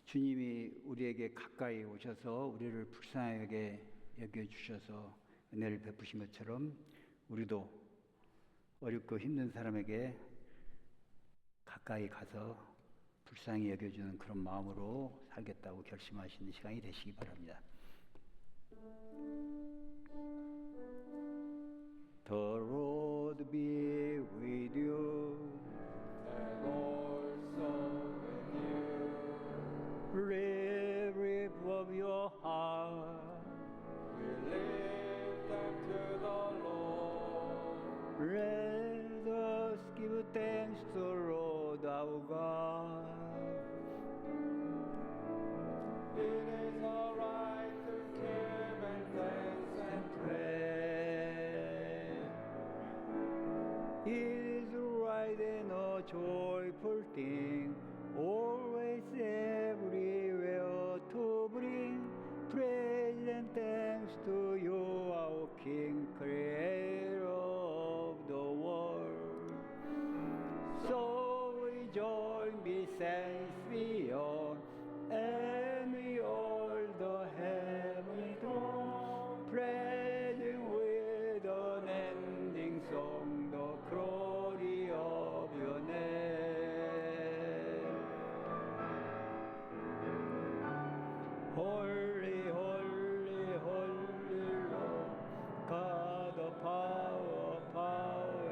주님이 우리에게 가까이 오셔서 우리를 불쌍하게 여겨주셔서 은혜를 베푸신 것처럼 우리도 어렵고 힘든 사람에게 가까이 가서 불쌍히 여겨주는 그런 마음으로 살겠다고 결심하시는 시간이 되시기 바랍니다. The Lord be with you. And also with you. Live of your heart. We lift them to the Lord. Let us give thanks to the Lord our God. It is all right to give and thanks and Pray. It is right and a joyful thing, always everywhere to bring praise and thanks to you, our King, Creator of the world. So we join the saints beyond, and we all the heavenly throne, praising with unending song the glory of your name. Holy, holy, holy Lord, God of power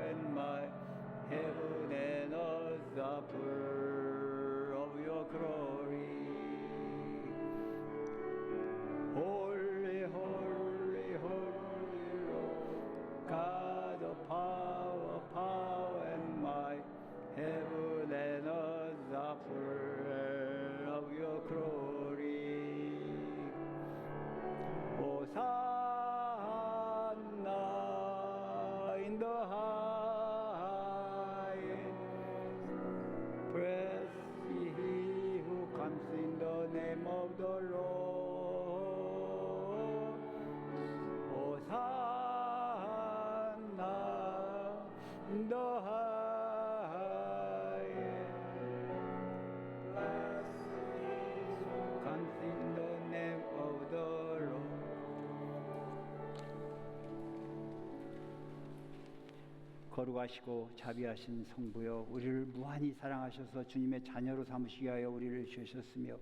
and might, heaven and earth are full of your glory. Holy, holy, holy Lord, God of power and might, heaven and earth are full of your glory. Hosanna in the highest. Praise ye he who comes in the name of the Lord. Hosanna in the highest. 거룩하시고 자비하신 성부여, 우리를 무한히 사랑하셔서 주님의 자녀로 삼으시기 위하여 우리를 주셨으며,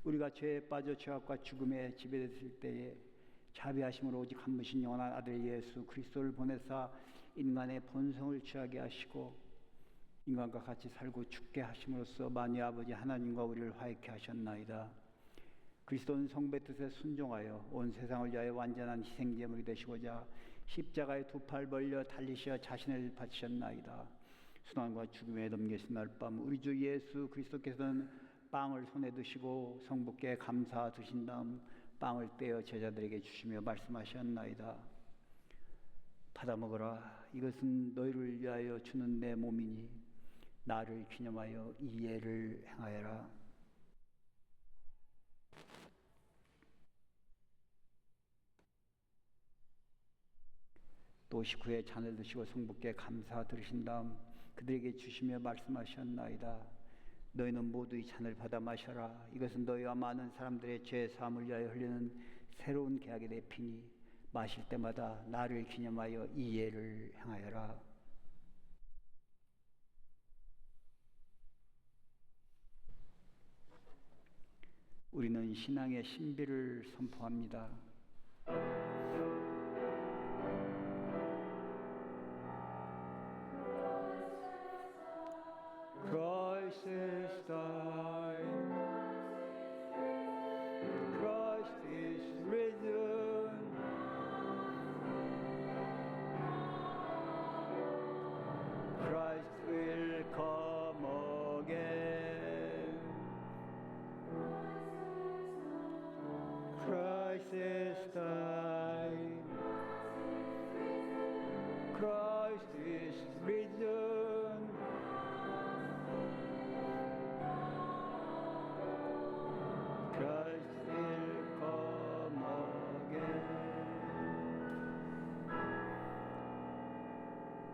우리가 죄에 빠져 죄악과 죽음에 지배됐을 때에 자비하심으로 오직 한 분이신 영원한 아들 예수 그리스도를 보내사 인간의 본성을 취하게 하시고 인간과 같이 살고 죽게 하심으로써 만유의 아버지 하나님과 우리를 화해케 하셨나이다. 그리스도는 성부의 뜻에 순종하여 온 세상을 위하여 완전한 희생제물이 되시고자 십자가에 두 팔 벌려 달리시어 자신을 바치셨나이다. 순환과 죽음에 넘겨진 날 밤 우리 주 예수 그리스도께서는 빵을 손에 드시고 성부께 감사 드신 다음 빵을 떼어 제자들에게 주시며 말씀하셨나이다. 받아 먹어라. 이것은 너희를 위하여 주는 내 몸이니 나를 기념하여 이 예를 행하여라. 또 식후에 잔을 드시고 성부께 감사 드리신 다음 그들에게 주시며 말씀하셨나이다. 너희는 모두 이 잔을 받아 마셔라. 이것은 너희와 많은 사람들의 죄 사함을 위하여 흘리는 새로운 계약의 내 피니 마실 때마다 나를 기념하여 이 예를 행하여라. 우리는 신앙의 신비를 선포합니다. Christ is died. Christ is risen. Christ will come again. Christ is died. Christ is risen. Christ will come again.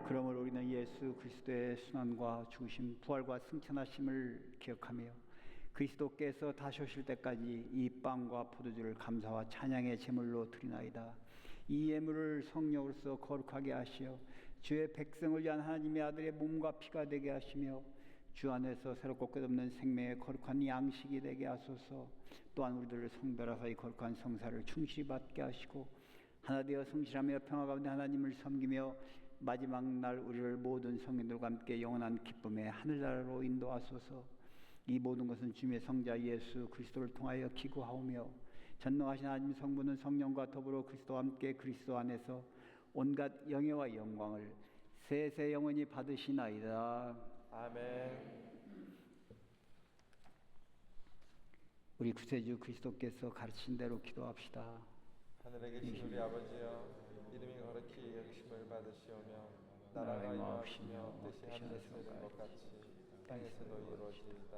그러므로 우리는 예수 그리스도의 순환과 죽으심, 부활과 승천하심을 기억하며 그리스도께서 다시 오실 때까지 이 빵과 포도주를 감사와 찬양의 제물로 드리나이다. 이 예물을 성령으로서 거룩하게 하시어 주의 백성을 위한 하나님의 아들의 몸과 피가 되게 하시며 주 안에서 새롭고 끝없는 생명의 거룩한 양식이 되게 하소서. 또한 우리들을 성별하사 이 거룩한 성사를 충실히 받게 하시고 하나 되어 성실하며 평화 가운데 하나님을 섬기며 마지막 날 우리를 모든 성인들과 함께 영원한 기쁨의 하늘나라로 인도하소서. 이 모든 것은 주님의 성자 예수 그리스도를 통하여 기구하오며 전능하신 하나님 성부는 성령과 더불어 그리스도와 함께 그리스도 안에서 온갖 영예와 영광을 세세 영원히 받으시나이다. 아멘. 우리 구세주 그리스도께서 가르친 대로 기도합시다. 하늘에 계신 우리 아버지여, 이름이 거룩히 여기심을 받으시오며 나라가 임하옵시며 뜻이 하늘에서 이룬 것 같이 땅에서도 이루어지이다.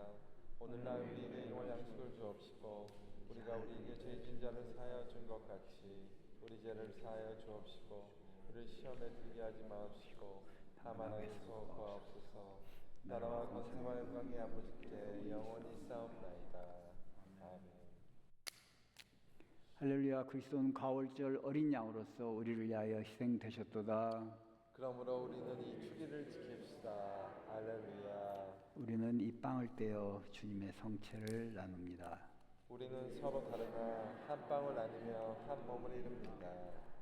오늘날 우리에게 일용할 양식을 주옵시고 우리가 우리에게 죄진 자를 사하여 준 것 같이 우리 죄를 사하여 주옵시고 우리를 시험에 들게 하지 마옵시고 다만 악에서 구하옵소서. 나라와 권세와 영광이 아버지께 영원히 싸움나이다. 아멘. 할렐루야. 그리스도는 가월절 어린 양으로서 우리를 위하여 희생되셨도다. 그러므로 우리는 이 주기를 지킵시다. 할렐루야. 우리는 이 빵을 떼어 주님의 성체를 나눕니다. 우리는 서로 다르나 한 빵을 나누며 한 몸을 이룹니다.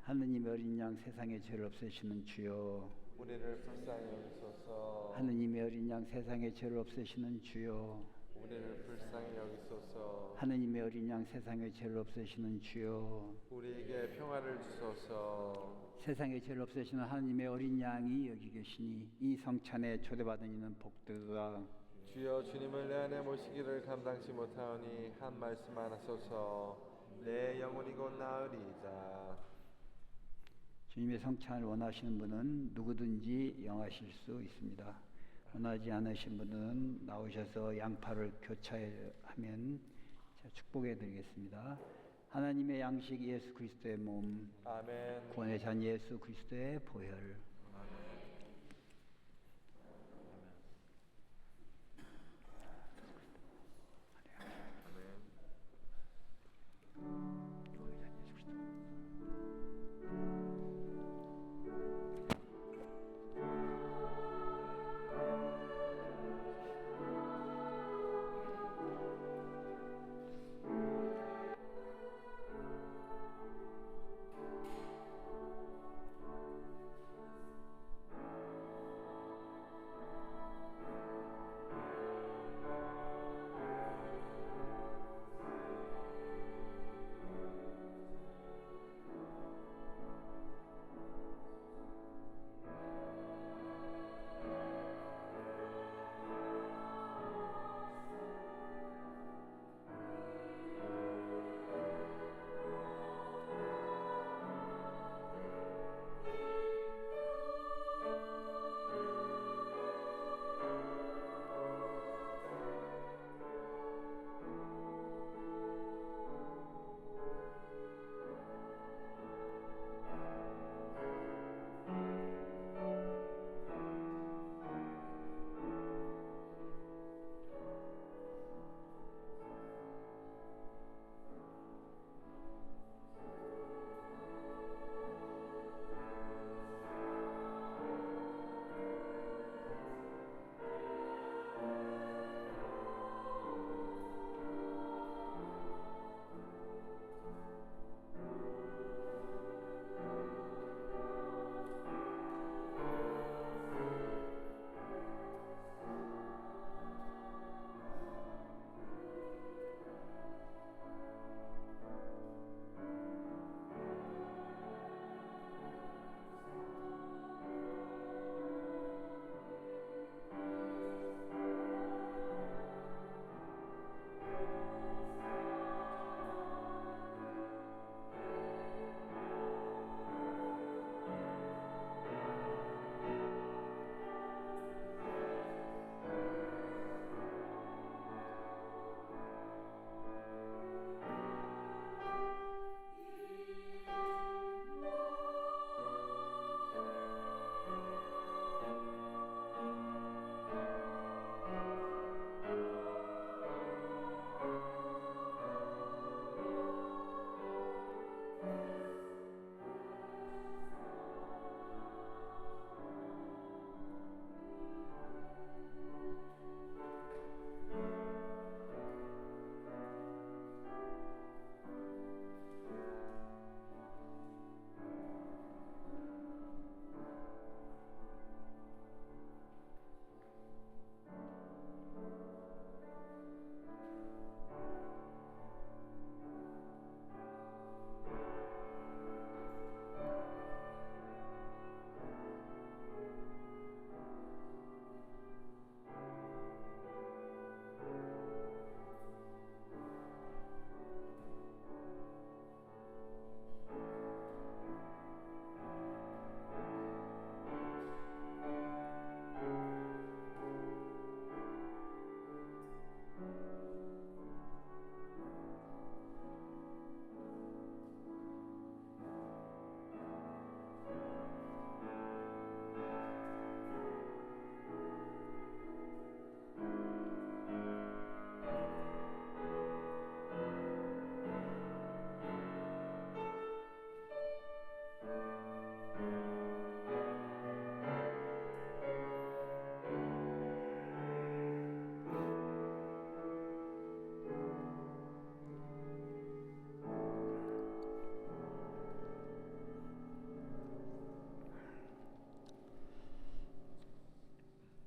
하느님의 어린 양 세상의 죄를 없애시는 주여. 우리를 불쌍히 여기소서. 하느님의 어린 양 세상의 죄를 없애시는 주여. 우리를 불쌍히 여기소서. 하느님의 어린 양 세상의 죄를 없애시는 주여. 우리에게 평화를 주소서. 세상의 죄를 없애시는 하느님의 어린 양이 여기 계시니 이 성찬에 초대받은 이는 복되도다. 주여, 주님을 내 안에 모시기를 감당치 못하오니 한 말씀만 하소서. 내 영혼이 곧 나으리이다. 주님의 성찬을 원하시는 분은 누구든지 영하실 수 있습니다. 원하지 않으신 분은 나오셔서 양파를 교차하면 축복해 드리겠습니다. 하나님의 양식 예수 그리스도의 몸, 아멘. 구원의 잔 예수 그리스도의 보혈.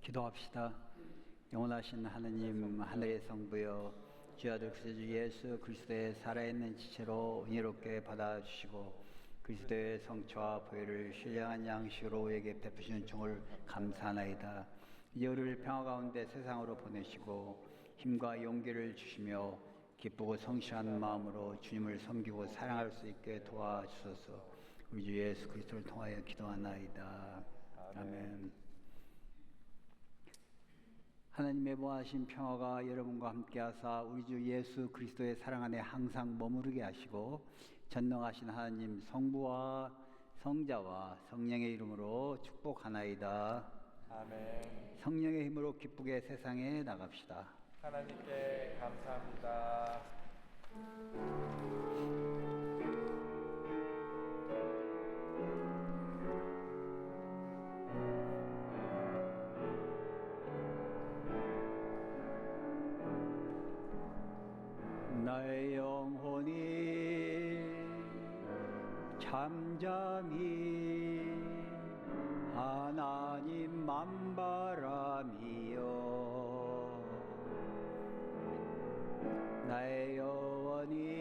기도합시다. 영원하신 하느님, 하늘의 성부여, 주 아들 구세주 예수 그리스도의 살아있는 지체로 은혜롭게 받아주시고 그리스도의 성취와 보혈을 신령한 양식으로 우리에게 베푸시는 종을 감사하나이다. 이제 우리를 평화 가운데 세상으로 보내시고 힘과 용기를 주시며 기쁘고 성실한 마음으로 주님을 섬기고 사랑할 수 있게 도와주소서. 우리 주 예수 그리스도를 통하여 기도하나이다. 아멘. 하나님의 무하신 평화가 여러분과 함께하사 우리 주 예수 그리스도의 사랑 안에 항상 머무르게 하시고 전능하신 하나님 성부와 성자와 성령의 이름으로 축복하나이다. 아멘. 성령의 힘으로 기쁘게 세상에 나갑시다. 하나님께 감사합니다. 나의 영혼이 잠잠히 하나님 만바람이여 나의 영혼이